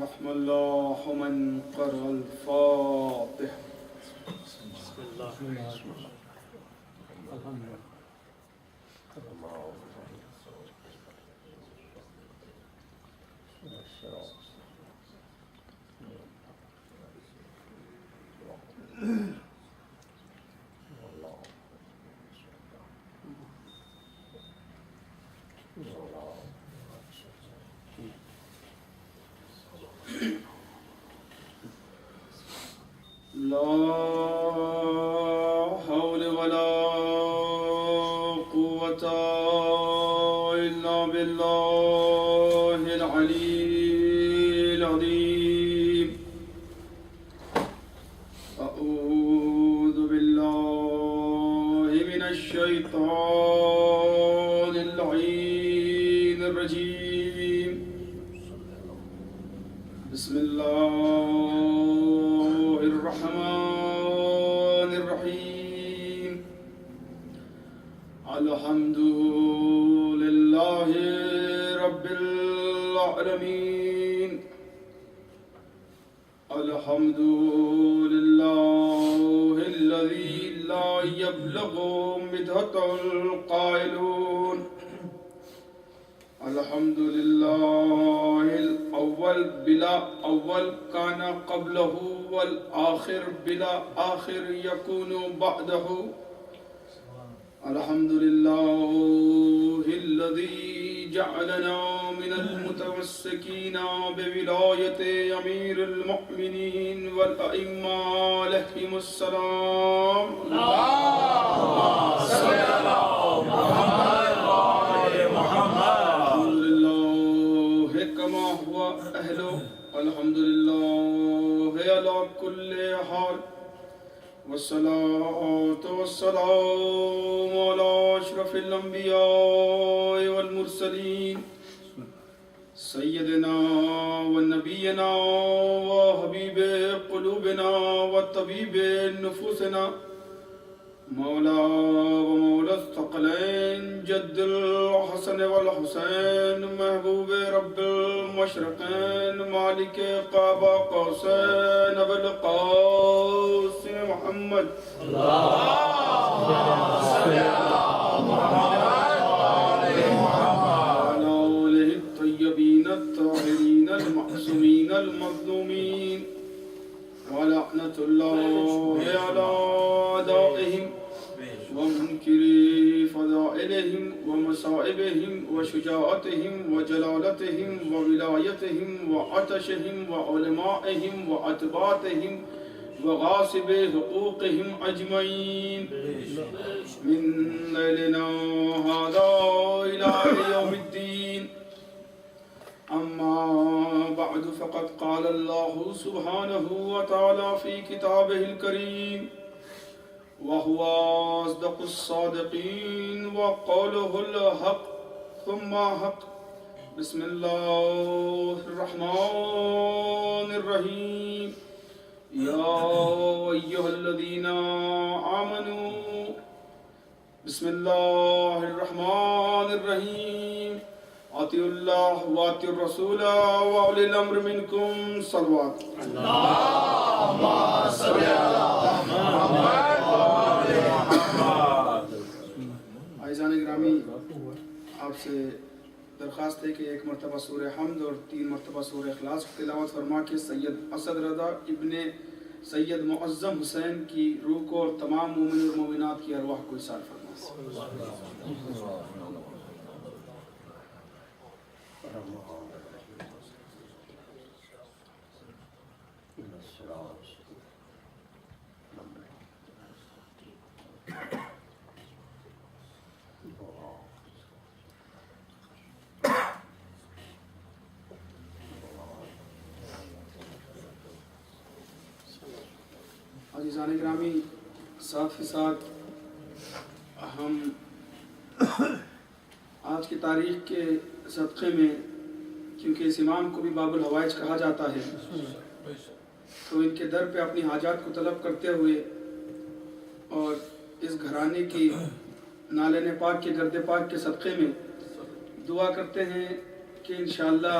رحم الله من قرأ الفاتحة. بسم الله الحمد لله. لا حول ولا قوة إلا بالله العلي العظيم. أعوذ بالله من الشيطان اللعين الرجيم. بسم الله الرحمن الرحيم. الحمد لله رب العالمين. الحمد لله الذي لا يبلغ مدحة القائلون. الحمد لله الأول بلا أول كان قبله، والآخر بلا آخر يكون بعده. الحمد لله الذي جعلنا من المتمسكين بولاية أمير المؤمنين والأئمة عليهم السلام. كما هو أهله. الحمد لله على كل حال، والصلاة والسلام على أشرف الأنبياء والمرسلين سيدنا ونبينا وحبيب قلوبنا وطبيب نفوسنا مولا ومولا الثقلين جد الحسن والحسين محبوب رب المشرقين مالك قاب قوسين أبو القاسم محمد. وعلى آله الطيبين الطاهرين المعصومين المظلومين، ولعنة الله على أعدائهم ومنكري فضائلهم ومصائبهم وشجاعتهم وجلالتهم وولايتهم وعطشهم وعلمائهم وأتباعهم وغاصب حقوقهم أجمعين من ليلنا هذا إلى يوم الدين. أما بعد، فقد قال الله سبحانه وتعالى في كتابه الكريم وهو أصدق الصادقين وقوله الحق ثم حق. بسم الله الرحمن الرحيم. يا أيها الذين آمنوا بسم الله الرحمن الرحيم اطیعوا اللہ واطیعوا الرسول واولی الامر منکم. صلوات. اللهم صل على محمد وعلى محمد. عزیزان گرامی، آپ سے درخواست ہے کہ ایک مرتبہ سورہ حمد اور 3 مرتبہ سورہ اخلاص تلاوت فرما کے سید اسد رضا ابن سید معظم حسین کی روح کو اور تمام مومن اور مومنات کی ارواح کو احسان فرما. عزیزان گرامی، ساتھ ہی ساتھ ہم آج کی تاریخ کے صدقے میں، کیونکہ اس امام کو بھی باب الحوائج کہا جاتا ہے، تو ان کے در پہ اپنی حاجات کو طلب کرتے ہوئے اور اس گھرانے کی نالین پاک کے گرد پاک کے صدقے میں دعا کرتے ہیں کہ انشاءاللہ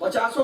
50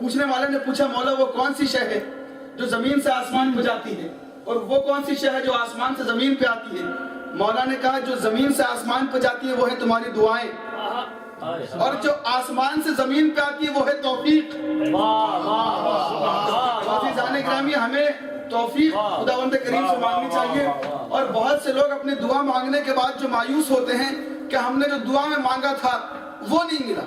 پوچھنے والے نے پوچھا مولا وہ کون سی شے ہے جو زمین سے آسمان پہ جاتی ہے اور وہ کون سی شے ہے جو آسمان سے زمین پہ آتی ہے؟ مولا نے کہا جو زمین سے آسمان پہ جاتی ہے وہ ہے تمہاری دعائیں، اور جو آسمان سے زمین پہ آتی ہے وہ ہے توفیق۔ عزیزان گرامی ہمیں توفیق خداوند کریم سے مانگنی چاہیے، اور بہت سے لوگ اپنی دعا مانگنے کے بعد جو مایوس ہوتے ہیں کہ ہم نے جو دعا میں مانگا تھا وہ نہیں ملا،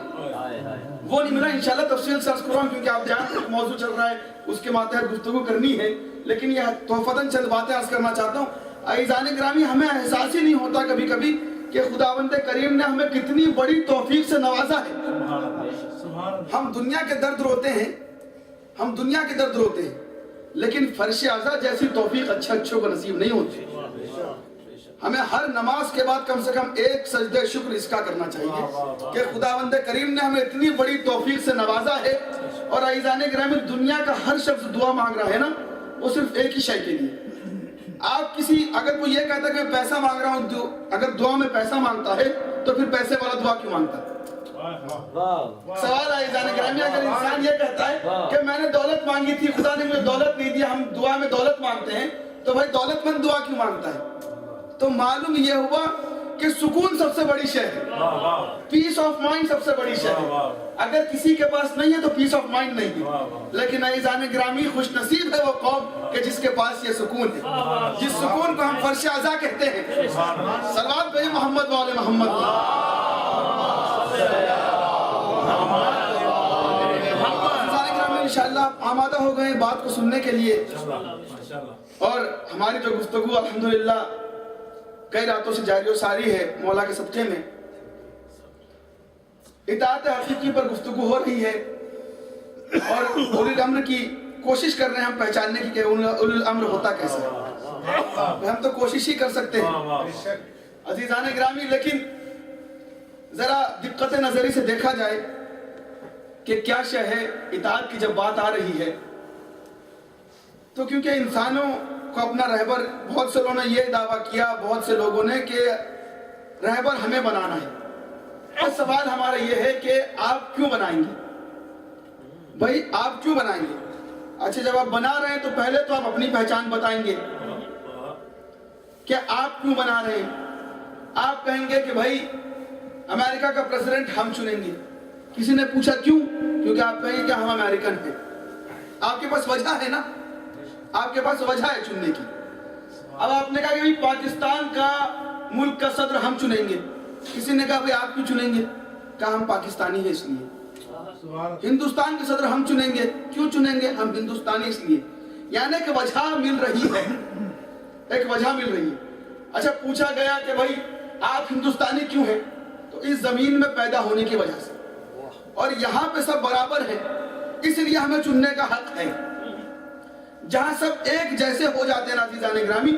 انشاءاللہ تفصیل سے عرض کروں کیونکہ آپ جانتے ہیں موضوع چل رہا ہے اس کے ماتحت گفتگو کرنی ہے، لیکن یہ تحفتاً چند باتیں عرض کرنا چاہتا ہوں۔ عزیزان گرامی ہمیں احساس ہی نہیں ہوتا کبھی کبھی کہ خداوند کریم نے ہمیں کتنی بڑی توفیق سے نوازا ہے۔ ہم دنیا کے درد روتے ہیں لیکن فرش اعضا جیسی توفیق اچھوں کو نصیب نہیں ہوتی۔ ہمیں ہر نماز کے بعد کم سے کم ایک سجدہ شکر اس کا کرنا چاہیے کہ خداوند کریم نے ہمیں اتنی بڑی توفیق سے نوازا ہے۔ اور عزیزان گرامی دنیا کا ہر شخص دعا مانگ رہا ہے نا وہ صرف ایک ہی شے کے لیے۔ آپ اگر کوئی یہ کہتا ہے کہ میں پیسہ مانگ رہا ہوں، اگر دعا میں پیسہ مانگتا ہے تو پھر پیسے والا دعا کیوں مانگتا ہے؟ سوال ہے عزیزان گرامی، اگر انسان یہ کہتا ہے کہ میں نے دولت مانگی تھی خدا نے مجھے دولت نہیں دی، ہم دعا میں دولت مانگتے ہیں، تو بھائی دولت مند دعا کیوں مانگتا ہے؟ تو معلوم یہ ہوا کہ سکون سب سے بڑی شے ہے، پیس آف مائنڈ سب سے بڑی شے ہے۔ اگر کسی کے پاس نہیں ہے تو پیس آف مائنڈ نہیں ہے، لیکن عزیزان گرامی خوش نصیب ہے وہ قوم کہ جس کے پاس یہ سکون ہے، جس سکون کو ہم فرش اعضا کہتے ہیں۔ صلوات بھائی محمد والے محمد۔ انشاءاللہ آپ آمادہ ہو گئے بات کو سننے کے لیے، اور ہماری جو گفتگو الحمدللہ کئی راتوں سے جاری و ساری ہے مولا کے صدقے میں، اطاعت حقیقی پر گفتگو ہو رہی ہے، اور اولی الامر کی کوشش کر رہے ہیں ہم پہچاننے کی کہ اولی الامر ہوتا کیسے ہے۔ ہم تو کوشش ہی کر سکتے ہیں عزیزان گرامی، لیکن ذرا دقت نظری سے دیکھا جائے کہ کیا شے ہے۔ اطاعت کی جب بات آ رہی ہے تو کیونکہ انسانوں کو اپنا رہبر، بہت سے لوگوں نے یہ دعویٰ کیا، بہت سے لوگوں نے کہ رہبر ہمیں بنانا ہے، اور سوال ہمارا یہ ہے کہ آپ کیوں بنائیں گے؟ بھائی آپ کیوں بنائیں گے؟ اچھا جب آپ بنا رہے ہیں تو پہلے تو آپ اپنی پہچان بتائیں گے کہ آپ کیوں بنا رہے ہیں۔ آپ کہیں گے کہ بھائی امریکہ کا پریزیڈنٹ ہم چنیں گے۔ کسی نے پوچھا کیوں؟ کیونکہ آپ کہیں گے کہ ہم امریکن ہیں۔ آپ کے پاس وجہ ہے نا، آپ کے پاس وجہ ہے چننے کی۔ اب آپ نے کہا کہ بھائی پاکستان کا ملک کا صدر ہم چنیں گے۔ کسی نے کہا بھائی آپ کیوں چنیں گے؟ کہا ہم پاکستانی ہیں اس لیے۔ ہندوستان کے صدر ہم چنیں گے، کیوں چنیں گے؟ ہم ہندوستانی اس لیے۔ یعنی کہ وجہ مل رہی ہے، ایک وجہ مل رہی ہے۔ اچھا پوچھا گیا کہ بھائی آپ ہندوستانی کیوں ہیں؟ تو اس زمین میں پیدا ہونے کی وجہ سے، اور یہاں پہ سب برابر ہیں اس لیے ہمیں چننے کا حق ہے۔ جہاں سب ایک جیسے ہو جاتے ہیں عزیزان گرامی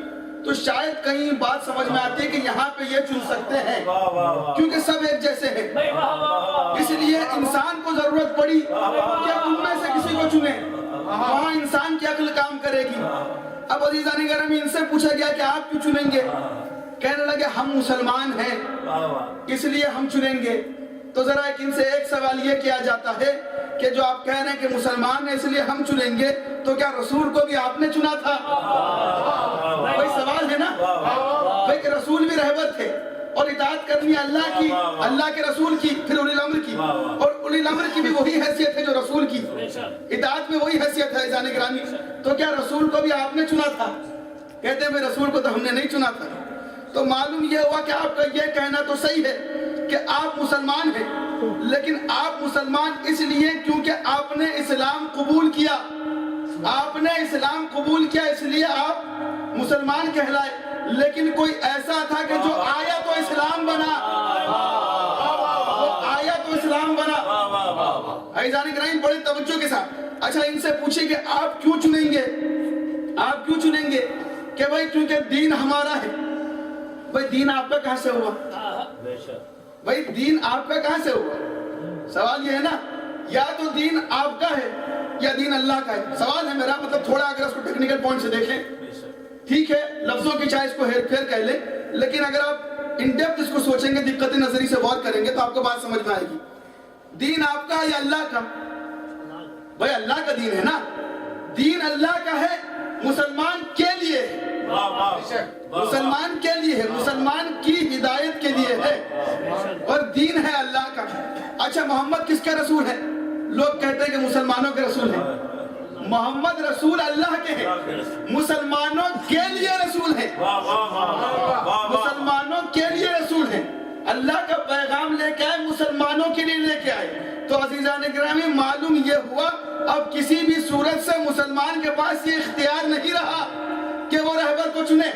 تو شاید کہیں بات سمجھ میں آتی ہے کہ یہاں پہ یہ چن سکتے ہیں کیونکہ سب ایک جیسے ہیں، اس لیے انسان کو ضرورت پڑی کہ ان میں سے کسی کو چنے، وہاں انسان کی عقل کام کرے گی۔ اب عزیزان گرامی ان سے پوچھا گیا کہ آپ کیوں چنیں گے؟ کہنے لگے ہم مسلمان ہیں اس لیے ہم چنیں گے۔ تو ذرا ان سے ایک سوال یہ کیا جاتا ہے کہ جو آپ کہہ رہے ہیں کہ مسلمان ہیں اس لیے ہم چنیں گے، تو کیا رسول کو بھی آپ نے چنا تھا؟ بھائی سوال ہے نا، بھائی کہ رسول بھی رہبر تھے، اور اطاعت کرنی ہے اللہ کی، اللہ کے رسول کی، پھر اولی الامر کی، اور اولی الامر کی بھی وہی حیثیت ہے جو رسول کی، اطاعت میں وہی حیثیت ہے عزیزان گرامی۔ تو کیا رسول کو بھی آپ نے چنا تھا؟ کہتے ہیں بھائی رسول کو تو ہم نے نہیں چنا تھا۔ تو معلوم یہ ہوا کہ آپ کا یہ کہنا تو صحیح ہے کہ آپ مسلمان ہیں، لیکن آپ مسلمان اس لیے کیونکہ آپ نے اسلام قبول کیا، آپ نے اسلام قبول کیا اس لیے آپ مسلمان کہلائے۔ لیکن کوئی ایسا تھا کہ جو آیا تو اسلام بنا، وہ آیا تو اسلام بنا۔ عزیزان گرامی بڑی توجہ کے ساتھ اچھا ان سے پوچھیں کہ آپ کیوں چنیں گے؟ آپ کیوں چنیں گے؟ کہ بھائی کیونکہ دین ہمارا ہے۔ بھائی دین آپ کا کہاں سے ہوا؟ بھائی دین آپ کا کہاں سے ہوا؟ سوال یہ ہے نا، یا تو دین آپ کا ہے یا دین اللہ کا ہے۔ سوال ہے میرا، مطلب تھوڑا اگر اس کو ٹیکنیکل پوائنٹ سے دیکھیں، ٹھیک ہے لفظوں کی چاہے اس کو ہیر پھیر کہہ لیں، لیکن اگر آپ ان ڈیپتھ اس کو سوچیں گے، دقت نظری سے غور کریں گے تو آپ کو بات سمجھ میں آئے گی۔ دین آپ کا یا اللہ کا؟ بھائی اللہ کا دین ہے نا، دین اللہ کا ہے، مسلمان کے لیے ہے، مسلمان کے لیے ہے، مسلمان کی ہدایت کے لیے ہے، اور دین ہے اللہ کا۔ اچھا محمد کس کے رسول ہے؟ لوگ کہتے ہیں کہ مسلمانوں کے رسول ہیں۔ محمد رسول اللہ کے ہیں، مسلمانوں کے لیے رسول ہیں، مسلمانوں کے لیے رسول ہیں۔ اللہ کا پیغام لے کے آئے، مسلمانوں کے لیے لے کے آئے۔ تو عزیزان گرامی معلوم یہ ہوا اب کسی بھی صورت سے مسلمان کے پاس یہ اختیار نہیں رہا کہ وہ رہبر کو چنے۔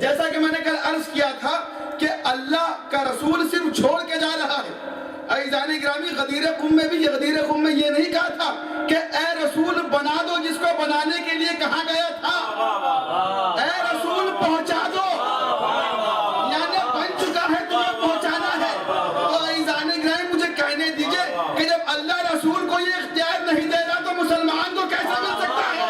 جیسا کہ میں نے کل عرض کیا تھا کہ اللہ کا رسول صرف چھوڑ کے جا رہا ہے۔ عزیزان گرامی غدیر قم میں بھی یہ نہیں کہا تھا کہ اے رسول بنا دو جس کو بنانے کے لیے کہا گیا تھا، اے رسول پہنچا دو، یعنی بن چکا ہے تمہیں پہنچانا ہے۔ تو عزیزان گرامی مجھے کہنے دیجئے کہ جب اللہ رسول کو یہ اختیار نہیں دے رہا تو مسلمان کو کیسا مل سکتا ہے؟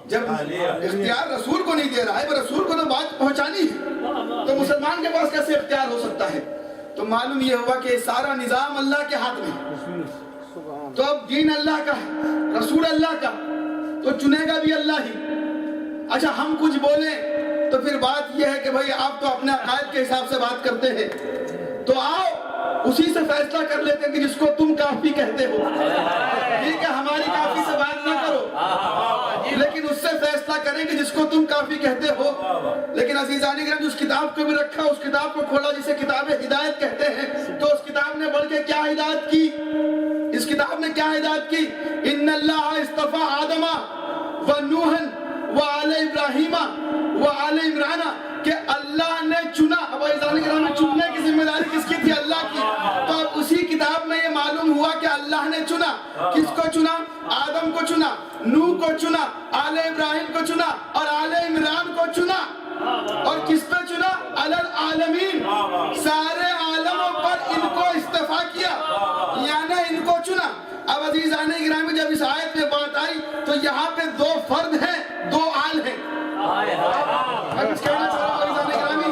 جب اختیار رسول کو نہیں دے رہا ہے، رسول کو تو بات پہنچانی ہے، تو مسلمان کے پاس کیسے اختیار ہو سکتا ہے؟ تو معلوم یہ ہوا کہ سارا نظام اللہ کے ہاتھ میں، تو اب دین اللہ کا ہے، رسول اللہ کا، تو چنے گا بھی اللہ ہی۔ اچھا ہم کچھ بولیں تو پھر بات یہ ہے کہ بھائی آپ تو اپنے عقائد کے حساب سے بات کرتے ہیں، تو آؤ اسی سے فیصلہ کر لیتے ہیں کہ جس کو تم کافی کہتے ہو، ٹھیک ہے ہماری کافی سے بات نہ کرو، لیکن اس سے فیصلہ کریں کہ جس کو تم کافی کہتے ہو۔ لیکن عزیزان گرامی اس کتاب کو بھی رکھا، اس کتاب کو کھولا جسے کتاب ہدایت کہتے ہیں، تو اس کتاب نے بڑھ کے کیا ہدایت کی؟ اس کتاب نے کیا ہدایت کی؟ ان اللہ اصطفیٰ آدم و نوحا و آل ابراہیم و آل عمران، کہ اللہ نے چنا۔ اب عزیزان گرامی چننے کی ذمہ داری کس کی تھی؟ اللہ کی۔ تو اب اسی کتاب میں یہ معلوم ہوا کہ اللہ نے چنا، کس کو چنا؟ آدم کو چنا، نوح کو چنا، آل ابراہیم کو چنا، اور آل عمران کو چنا، اور کس پہ چنا؟ علی العالمین، سارے عالموں پر ان کو استفا کیا، یعنی ان کو چنا۔ اب عزیزان گرامی جب اس آیت میں بات آئی تو یہاں پہ دو فرد ہیں، دو آل ہیں۔ میں کچھ کہنا چاہ رہا ہوں عزیزان گرامی،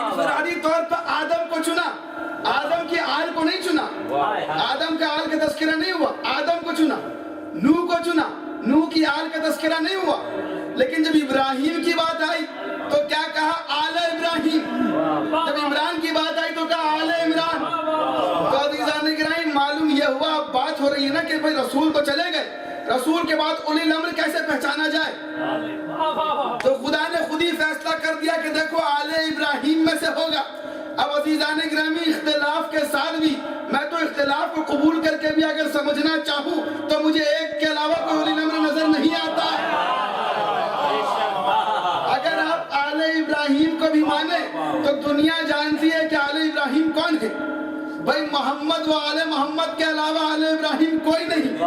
انفرادی طور پر آدم کو چنا، آدم کی آل کو نہیں چنا، آدم کا آل کا تذکرہ نہیں ہوا، آدم کو چنا۔ نوح کو چنا، نوح کی آل کا تذکرہ نہیں ہوا۔ لیکن جب ابراہیم کی بات آئی تو کیا کہا؟ آل ابراہیم۔ جب عمران کی بات آئی تو کہا آل عمران۔ تو عزیزان گرامی معلوم یہ ہوا، اب بات ہو رہی ہے نا کہ بھائی رسول تو چلے گئے، رسول کے بعد اولی الامر کیسے پہچانا جائے؟ تو خدا نے خود ہی فیصلہ کر دیا کہ دیکھو آل ابراہیم میں سے ہوگا۔ اب عزیزان گرامی اختلاف کے ساتھ بھی میں تو اختلاف کو قبول کر کے بھی اگر سمجھنا چاہوں تو مجھے ایک کے علاوہ کوئی اولی الامر نظر نہیں آتا۔ اگر آپ آل ابراہیم کو بھی مانیں تو دنیا جانتی ہے کہ آل ابراہیم کون ہے۔ بھائی محمد و آل محمد کے علاوہ آل ابراہیم کوئی نہیں۔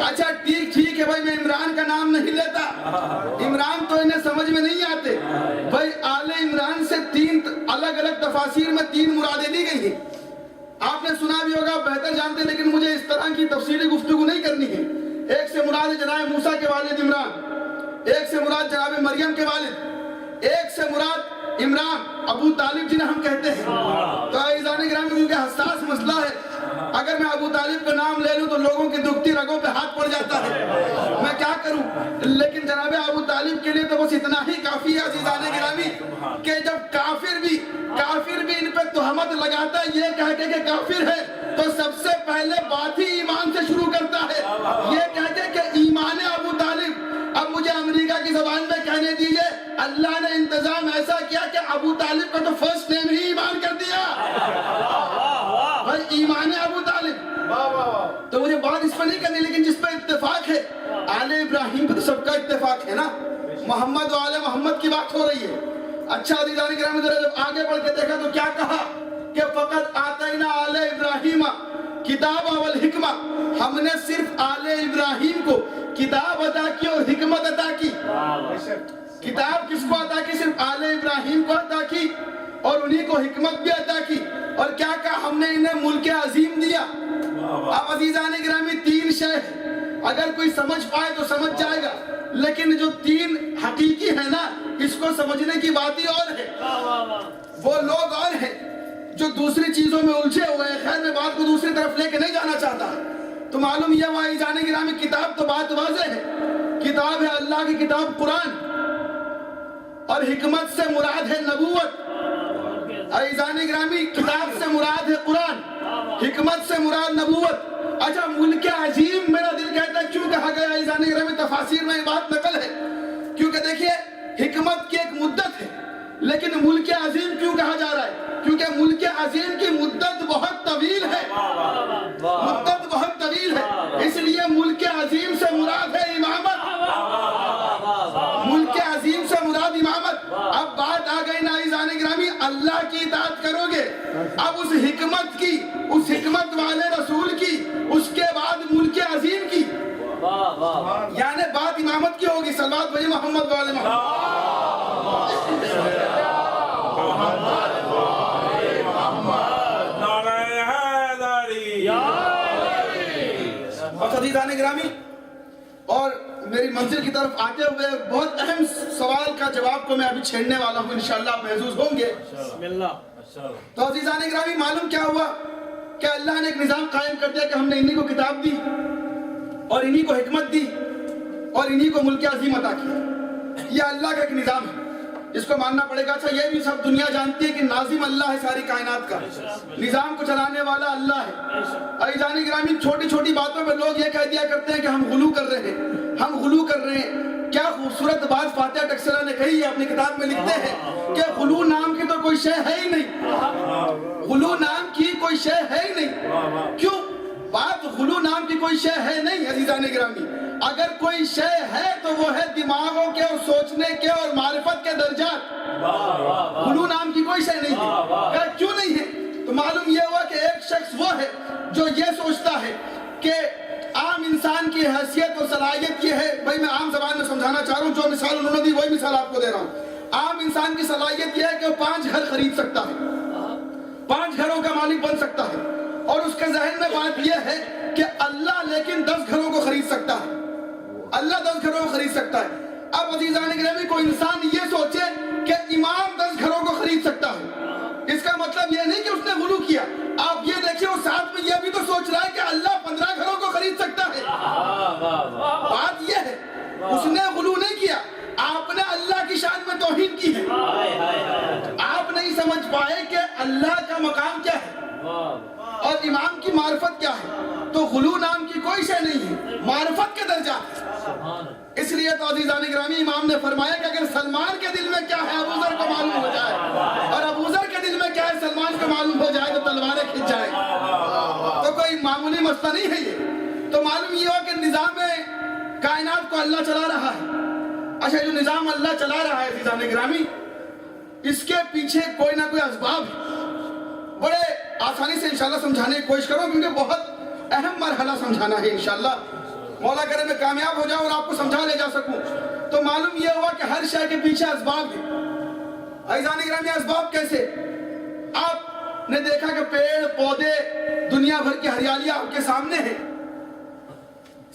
اچھا ٹھیک ہے بھائی میں عمران کا نام نہیں لیتا، عمران تو انہیں سمجھ میں نہیں آتے۔ بھائی آل عمران سے تین الگ الگ تفاسیر میں تین مرادیں دی گئی ہیں، آپ نے سنا بھی ہوگا، بہتر جانتے ہیں، لیکن مجھے اس طرح کی تفصیلی گفتگو نہیں کرنی ہے۔ ایک سے مراد جناب موسیٰ کے والد عمران، ایک سے مراد جناب مریم کے والد، ایک سے مراد عمران ابو طالب جنہیں ہم کہتے ہیں۔ تو عزیزان گرامی کیونکہ حساس مسئلہ ہے، اگر میں ابو طالب کا نام لے لوں تو لوگوں کی دکھتی رگوں پہ ہاتھ پڑ جاتا ہے، میں کیا کروں؟ لیکن جناب ابو طالب کے لیے تو بس اتنا ہی کافی ہے عزیزان گرامی کہ جب کافر بھی ان پہ تہمت لگاتا ہے یہ کہہ کے کہ کافر ہے تو سب سے پہلے بات ہی ایمان سے شروع کرتا ہے، یہ کہہ کے کہ ایمان ابو طالب۔ اب مجھے امریکہ کی زبان میں کہنے دیجئے، اللہ نے انتظام ایسا کیا کہ ابو طالب کا تو فرسٹ نیم ہی ایمان کر دیا، بھائی ایمان ابو طالب۔ تو مجھے بات اس پہ نہیں کرنی، لیکن جس پہ اتفاق ہے آل ابراہیم پہ تو سب کا اتفاق ہے نا، محمد و آل محمد کی بات ہو رہی ہے۔ اچھا عزیزان گرامی ذرا جب آگے بڑھ کے دیکھا تو کیا کہا کہ فقط آتینا آل ابراہیم کتاب والحکمہ، ہم نے صرف آل ابراہیم کو کتاب عطا کی اور حکمت عطا کی۔ کتاب کس کو عطا کی؟ صرف آل ابراہیم کو عطا کی، اور انہی کو حکمت بھی عطا کی، اور کیا کہا؟ ہم نے انہیں ملک عظیم دیا۔ اب عزیزان گرامی تین شے اگر کوئی سمجھ پائے تو سمجھ جائے گا، لیکن جو تین حقیقی ہے نا اس کو سمجھنے کی بات ہی اور ہے. وہ لوگ اور ہیں جو دوسری چیزوں میں الجھے ہوئے ہیں. خیر میں بات کو دوسری طرف لے کے نہیں جانا چاہتا. تو معلوم یہ ہوا عزیزان گرامی کتاب تو بات واضح ہے. کتاب ہے اللہ کی کتاب قرآن, اور حکمت سے مراد ہے نبوت. عزیزان گرامی کتاب سے مراد ہے قرآن, حکمت سے مراد نبوت. اچھا ملک عظیم میرا دل کہتا ہے کیوں کہا گیا عزیزان گرامی؟ تفاسیر میں یہ بات نقل ہے. کیونکہ دیکھیے حکمت کی ایک مدت ہے, لیکن ملک عظیم کیوں کہا جا رہا ہے؟ کیونکہ ملک عظیم کی مدت بہت طویل ہے, مدت بہت طویل ہے. اس لیے ملک عظیم سے مراد ہے امامت, ملک عظیم سے مراد امامت. اب بات آ گئی نا عزیزان گرامی, اللہ کی اطاعت کرو گے, اب اس حکمت کی, اس حکمت والے رسول کی, اس کے بعد ملک عظیم کی, یعنی بات امامت کی ہوگی. صلوات بھائی محمد والے عزیزان گرامی. اور میری منزل کی طرف آتے ہوئے بہت اہم سوال کا جواب کو میں ابھی چھیڑنے والا ہوں, انشاءاللہ آپ محظوظ ہوں گے. تو عزیزان گرامی معلوم کیا ہوا کہ اللہ نے ایک نظام قائم کر دیا کہ ہم نے انہی کو کتاب دی, اور انہی کو حکمت دی, اور انہی کو ملک عظیم عطا کیا. یہ اللہ کا ایک نظام ہے, اس کو ماننا پڑے گا. اچھا یہ بھی سب دنیا جانتی ہے کہ ناظم اللہ ہے ساری کائنات کا, نظام کو چلانے والا اللہ ہے. عزیزان گرامی چھوٹی چھوٹی باتوں میں لوگ یہ کہہ دیا کرتے ہیں کہ ہم غلو کر رہے ہیں, ہم غلو کر رہے ہیں. کیا خوبصورت بات فاتحہ ٹکسلا نے کہی ہے, اپنی کتاب میں لکھتے ہیں کہ غلو نام کی تو کوئی شے ہے ہی نہیں, غلو نام کی کوئی شے ہے ہی نہیں. کیوں بات غلو نام کی کوئی شے ہے نہیں عزیزان گرامی؟ اگر کوئی شے ہے تو وہ ہے دماغوں کے اور سوچنے کے اور معرفت کے درجات. غلو نام کی کوئی شے نہیں ہے. کیوں نہیں ہے؟ تو معلوم یہ ہوا کہ ایک شخص وہ ہے جو یہ سوچتا ہے کہ عام انسان کی حیثیت اور صلاحیت یہ ہے. بھائی میں عام زبان میں سمجھانا چاہ رہا ہوں, جو مثال انہوں نے دی وہی مثال آپ کو دے رہا ہوں. عام انسان کی صلاحیت یہ ہے کہ وہ 5 گھر خرید سکتا ہے, 5 گھروں کا مالک بن سکتا ہے, اور اس کے ذہن میں بات یہ ہے کہ اللہ لیکن 10 گھروں کو خرید سکتا ہے, اللہ 10 گھروں کو خرید سکتا ہے. اب عزیزان گرامی کوئی انسان یہ سوچے کہ امام 10 گھروں کو خرید سکتا ہے, اس کا مطلب یہ نہیں کہ اس نے غلو کیا. آپ یہ دیکھیں وہ ساتھ میں یہ بھی تو سوچ رہا ہے کہ اللہ 15 گھروں کو خرید سکتا ہے. بات یہ ہے اس نے غلو نہیں کیا, آپ نے اللہ کی شان میں توہین کی ہے. آپ نہیں سمجھ پائے کہ اللہ کا مقام کیا ہے اور امام کی معرفت کیا ہے. تو غلو نام کی کوئی شے نہیں ہے, معرفت کے درجات ہے. اس لیے تو عزیزان گرامی امام نے فرمایا کہ اگر سلمان کے دل میں کیا ہے ابو ذر کو معلوم ہو جائے, اور ابو ذر کے دل میں کیا ہے سلمان کو معلوم ہو جائے, تو تلواریں کھنچ جائیں. تو کوئی معمولی مسئلہ نہیں ہے یہ. تو معلوم یہ ہو کہ نظام کائنات کو اللہ چلا رہا ہے. اچھا جو نظام اللہ چلا رہا ہے عزیزان گرامی, اس کے پیچھے کوئی نہ کوئی اسباب ہے. بڑے آسانی سے انشاءاللہ سمجھانے کی کوشش کرو, کیونکہ بہت اہم مرحلہ سمجھانا ہے. انشاءاللہ مولا کرے میں کامیاب ہو جاؤں اور آپ کو سمجھا لے جا سکوں. تو معلوم یہ ہوا کہ ہر شے کے پیچھے اسباب ہیں. عزیزان گرامی اسباب کیسے؟ آپ نے دیکھا کہ پیڑ پودے دنیا بھر کی ہریالی آپ کے سامنے ہے,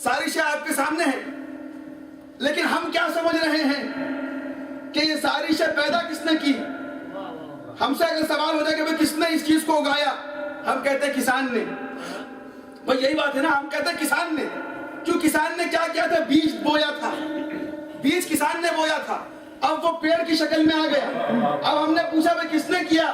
ساری شے آپ کے سامنے ہے, لیکن ہم کیا سمجھ رہے ہیں کہ یہ ساری شے پیدا کس نے کی؟ ہم سے اگر سوال ہو جائے کہ کس نے اس چیز کو اگایا, ہم کہتے ہیں کسان نے. بھئی یہی بات ہے نا, ہم کہتے ہیں کسان نے. کیوں کسان نے کیا کیا تھا؟ بیج بویا تھا, بیج کسان نے بویا تھا, اب وہ پیڑ کی شکل میں آ گیا. اب ہم نے پوچھا بھئی کس نے کیا,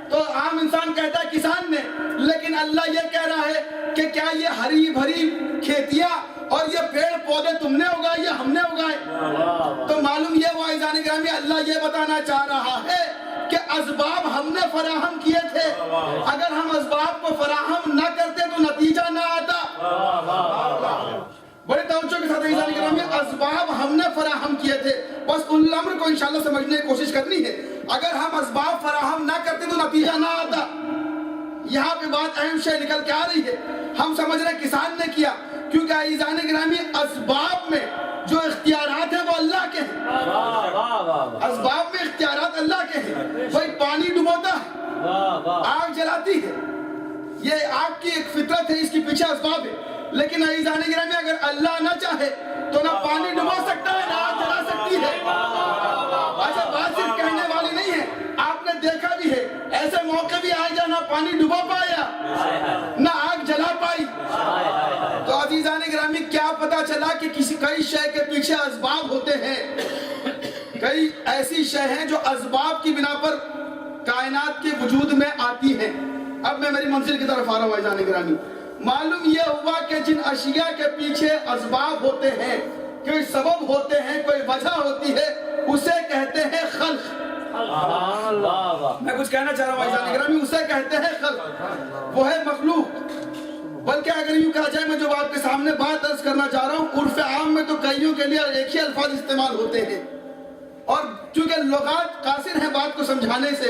تو عام انسان کہتا ہے کسان نے. لیکن اللہ یہ کہہ رہا ہے کہ کیا یہ ہری بھری کھیتیاں اور یہ پیڑ پودے تم نے اگائے یا ہم نے اگائے؟ تو معلوم یہ ہوا عزیزان گرامی اللہ یہ بتانا چاہ رہا ہے کہ اسباب ہم نے فراہم کیے تھے. اگر ہم اسباب کو فراہم نہ کرتے تو نتیجہ نہ آتا. بڑے توجہ کے ساتھ عزیزان گرامی اسباب ہم نے فراہم کیے تھے, بس ان امر کو انشاءاللہ سمجھنے کی کوشش کرنی ہے. اگر ہم اسباب فراہم نہ کرتے تو نتیجہ نہ آتا. یہاں پہ بات اہم شے نکل کے آ رہی ہے. ہم سمجھ رہے کسان نے کیا, کیونکہ عزیزان گرامی اسباب میں جو اختیارات ہیں وہ اللہ کے ہیں. اسباب میں اختیارات اللہ کے ہیں. بھائی پانی ڈبوتا ہے, آگ جلاتی ہے, یہ آگ کی ایک فطرت ہے, اس کے پیچھے اسباب ہے. لیکن عزیزان گرامی اگر اللہ نہ چاہے تو نہ پانی ڈبو سکتا ہے نہ آگ جلا سکتی ہے. اچھا ایسے موقع بھی آئے جا نہ پانی ڈبا پایا نہ آگ جلا پائی. تو عزیزان گرامی کیا پتا چلا کہ کئی شے کے پیچھے اسباب ہوتے ہیں. کئی ایسی شے ہیں جو اسباب کی بنا پر کائنات کے وجود میں آتی ہیں. اب میں میری منزل کی طرف آ رہا ہوں عزیزان گرامی. معلوم یہ ہوا کہ جن اشیاء کے پیچھے اسباب ہوتے ہیں, کوئی سبب ہوتے ہیں, کوئی وجہ ہوتی ہے, اسے کہتے ہیں خلق. میں کچھ کہنا چاہ رہا ہوں عزیزان گرامی, اسے کہتے ہیں خلق. وہ ہے مخلوق. بلکہ اگر یوں کہا جائے, میں جو آپ کے سامنے بات عرض کرنا چاہ رہا ہوں, عرف عام میں تو کئیوں کے لیے ایک ہی الفاظ استعمال ہوتے ہیں, اور چونکہ لغات قاصر ہیں بات کو سمجھانے سے,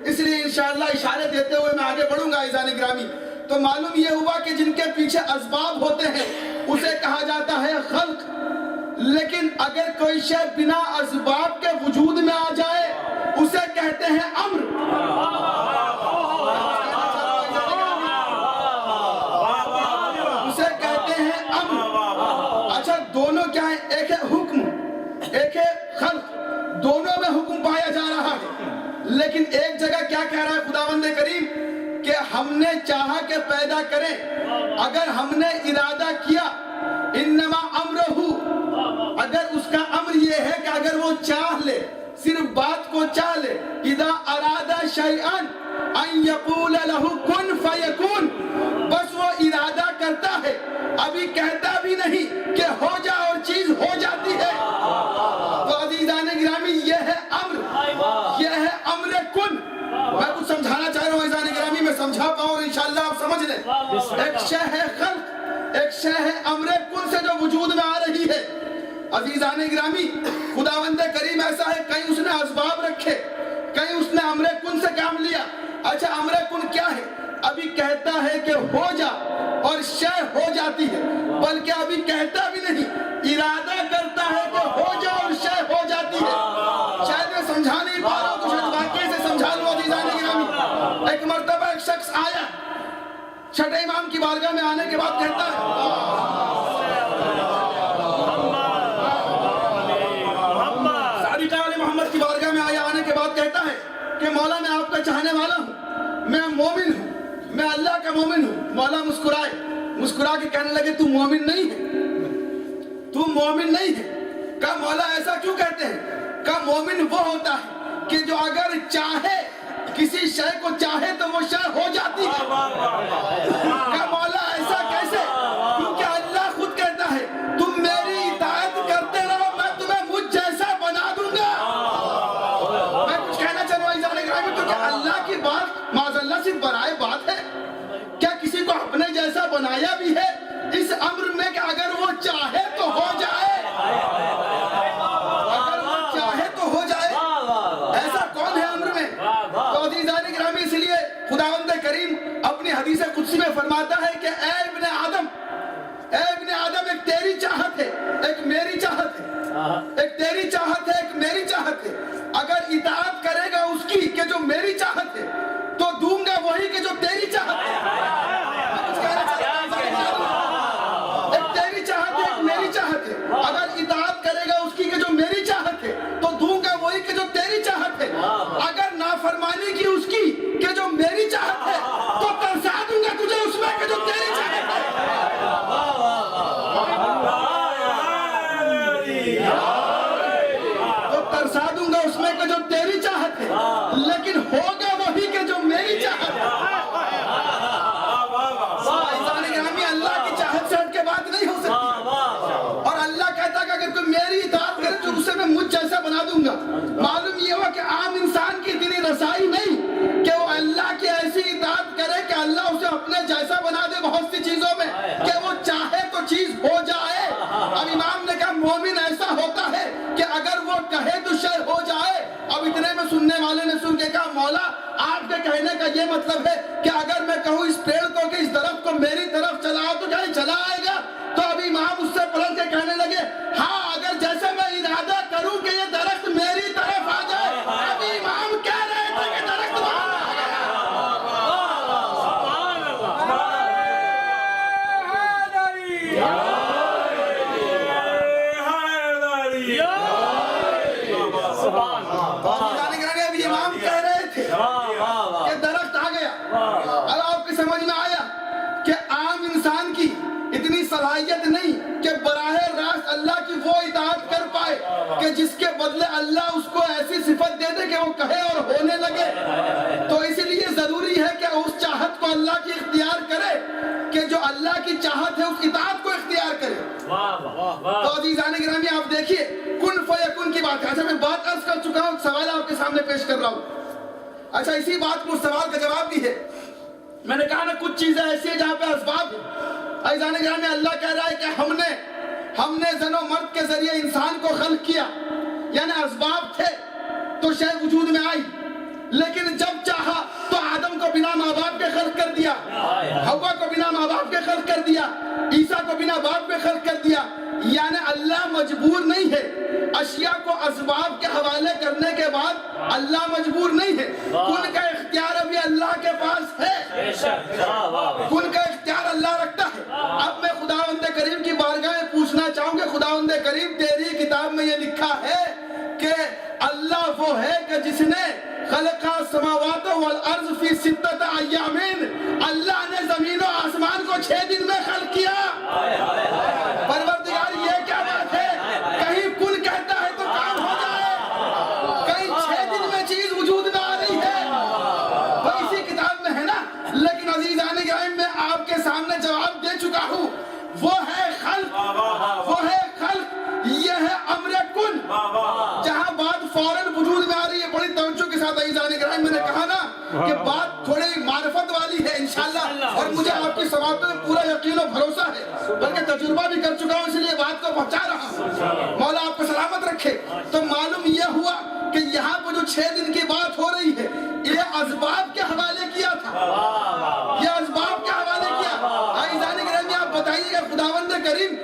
اس لیے انشاءاللہ اشارے دیتے ہوئے میں آگے بڑھوں گا عزیزان گرامی. تو معلوم یہ ہوا کہ جن کے پیچھے اسباب ہوتے ہیں اسے کہا جاتا ہے خلق. لیکن اگر کوئی شے بنا اسباب کے وجود میں آ جائے اسے کہتے ہیں امر. اسے کہتے ہیں امر. اچھا, دونوں کیا ہیں؟ ایک ہے حکم, ایک ہے خلق. دونوں میں حکم پایا جا رہا ہے, لیکن ایک جگہ کیا کہہ رہا ہے خداوند کریم کہ ہم نے چاہا کہ پیدا کریں. اگر ہم نے ارادہ کیا, انما امرہ, اگر اس کا امر یہ ہے کہ اگر وہ چاہ لے, صرف بات کو چاہ لے, اذا ارادہ شیئا ان یقول لہ کن فیکون, بس وہ ارادہ کرتا ہے, ابھی کہتا بھی نہیں کہ ہو جا اور چیز ہو جاتی ہے. تو عزیزان گرامی یہ ہے امر, یہ ہے امر کن. میں کچھ سمجھانا چاہ رہا ہوں عزیزان گرامی, میں سمجھا پاؤں اور انشاءاللہ آپ سمجھ لیں. ایک شے ہے خلق, ایک شے ہے امر کن سے جو وجود میں آ رہی ہے. عزیزان گرامی, خداوند کریم ایسا ہے, کہیں اس نے اسباب رکھے, کہیں اس نے امر کن سے کام لیا. اچھا, امر کن کیا ہے؟ ابھی کہتا ہے کہ ہو جا اور شے ہو جاتی ہے, بلکہ ابھی کہتا بھی نہیں, ارادہ کرتا ہے کہ ہو جا اور شے ہو جاتی ہے. شاید میں سمجھا نہیں پا رہا ہوں تو شاید واقعی سے سمجھا لوں عزیزان گرامی. ایک مرتبہ ایک شخص آیا, چھٹے امام کی بارگاہ میں آنے کے بعد کہتا ہے, محمد کی بارگاہ میں آنے کے بعد کہتا ہے کہ مولا میں آپ کا چاہنے والا ہوں, میں مومن ہوں, میں اللہ کا مومن ہوں. مولا مسکرائے, مسکرا کے کہنے لگے تو مومن نہیں ہے, تو مومن نہیں ہے. کہا مولا ایسا کیوں کہتے ہیں؟ کہا مومن وہ ہوتا ہے کہ جو اگر چاہے, کسی شے کو چاہے تو وہ شے ہو جاتی ہے. کہا مولا ایسا کیسے؟ کیونکہ اللہ خود کہتا ہے تم میری اطاعت کرتے رہو, میں تمہیں مجھ جیسا بنا دوں گا. میں کچھ کہنا چاہوں عزیزان گرامی, تو کیا اللہ کی بات معاذ اللہ صرف برائے بات ہے؟ کیا کسی کو اپنے جیسا بنایا بھی ہے اس امر میں کہ اگر وہ چاہے تو ہو جائے, اگر وہ چاہے تو ہو جائے؟ ایسا کون ہے امر میں؟ تو عزیزان گرامی, اس لیے خداوند کریم اپنی حدیث قدسی میں فرماتا ہے کہ اے ابن آدم, اے ابن آدم, ایک تیری چاہت ہے, ایک میری چاہت ہے, ایک تیری چاہت ہے, ایک میری چاہت ہے. اگر اطاعت کرے گا اس کی کہ جو میری چاہت ہے تو دوں گا وہی کہ جو تیری چاہت ہے. ایک تیری چاہت ہے, ایک میری چاہت ہے. اگر اطاعت کرے گا اس کی کہ جو میری چاہت ہے تو دوں گا وہی کہ جو تیری چاہت ہے. اگر نافرمانی کی اس کی کہ جو میری چاہت ہے تو ترسا دوں گا تجھے اس میں کہ جو تیری چاہت ہے. تو ترسا دوں گا اس میں کہ جو تیری چاہت ہے, لیکن ہوگا وہی کہ جو میری چاہت ہے. اللہ کی چاہت سے ہٹ کے بات نہیں ہو سکتی, اور اللہ کہتا کہ اگر کوئی میری اطاعت کرے تو اسے میں مجھ جیسا بنا دوں گا. معلوم یہ ہوا کہ عام انسان کی دلی رسائی نہیں کہ وہ اللہ کی ایسی اطاعت کرے کہ اللہ اسے اپنے جیسا بنا دے بہت سی چیزوں میں, کہ وہ چاہے تو چیز ہو جائے. اب امام نے کہا مومن ایسا ہوتا ہے کہ اگر وہ کہے تو شے ہو جائے. اب اتنے میں سننے والے نے سن کے کہا مولا آپ کے کہنے کا یہ مطلب ہے کہ اگر میں کہوں اس پیڑ کو کہ اس درخت کو میری طرف چلاؤ تو کیا چلا آئے گا؟ تو ابھی امام اس سے پلٹ کے کہنے لگے ہاں, اگر جیسے میں ارادہ کروں کہ یہ درخت میری طرف آ جائے. ابھی امام کہہ رہے تھے کہ درخت وہاں آ گیا. ابھی امام کہہ رہے تھے کہ کہ جس کے بدلے اللہ اس کو ایسی صفت دے دے کہ وہ کہے اور ہونے لگے. تو اسی لیے ضروری ہے کہ اس چاہت کو اللہ کی اختیار کرے کہ جو اللہ کی چاہت ہے اس اطاعت کو اختیار کرے. تو عزیزان گرامی آپ دیکھیے کن فیکن کی بات ہے. اچھا میں بات عرض کر چکا ہوں, سوال آپ کے سامنے پیش کر رہا ہوں. اچھا اسی بات کو سوال کا جواب بھی ہے. میں نے کہا نا کچھ چیزیں ایسی ہیں جہاں پہ اسباب ہیں. عزیزان گرامی اللہ کہہ رہا ہے کہ ہم نے زن و مرد کے ذریعے انسان کو خلق کیا, یعنی اسباب تھے تو شے وجود میں آئی, لیکن جب چاہا تو آدم کو بنا ماں باپ کے خلق کر دیا, حوا کو بنا ماں باپ کے خلق کر دیا, عیسیٰ کو بنا باپ کے خلق کر دیا. یعنی اللہ مجبور نہیں ہے, اشیاء کو اسباب کے حوالے کرنے کے بعد اللہ مجبور نہیں ہے. کن کا اختیار ابھی اللہ کے پاس ہے, کن کا اختیار اللہ رکھتا ہے. اب میں خداوند کریم کی بارگاہ میں پوچھنا چاہوں گا, خداوند کریم تیری کتاب میں یہ لکھا ہے کہ اللہ وہ ہے کہ جس نے خلق السماوات والارض فی ستۃ ایام, اللہ نے زمین و آسمان کو 6 دن میں خلق کیا. پروردگار یہ کیا بات ہے, کہیں کن کہتا ہے تو کام ہو جائے, کہیں 6 دن میں چیز وجود میں آ رہی ہے, وہ اسی کتاب میں ہے نا. لیکن عزیزان گرامی میں آپ کے سامنے جواب دے چکا ہوں, وہ ہے خلق, وہ ہے خلق, یہ ہے امر کن. جہاں بات فوراً وجود میں آ رہی ہے, بڑی توجہ کے ساتھ عزیزان گرامی, میں نے کہا نا کہ بات تھوڑی معرفت والی ہے انشاءاللہ, اور مجھے آپ کی سماعتوں میں پورا یقین و بھروسہ ہے, بلکہ تجربہ بھی کر چکا ہوں, اس لیے بات کو پہنچا رہا ہوں. مولا آپ کو سلامت رکھے. تو معلوم یہ ہوا کہ یہاں پر جو 6 دن کی بات ہو رہی ہے یہ اسباب کے حوالے کیا تھا, یہ اسباب کے حوالے کیا. عزیزان گرامی آپ بتائیے کہ خداوند کریم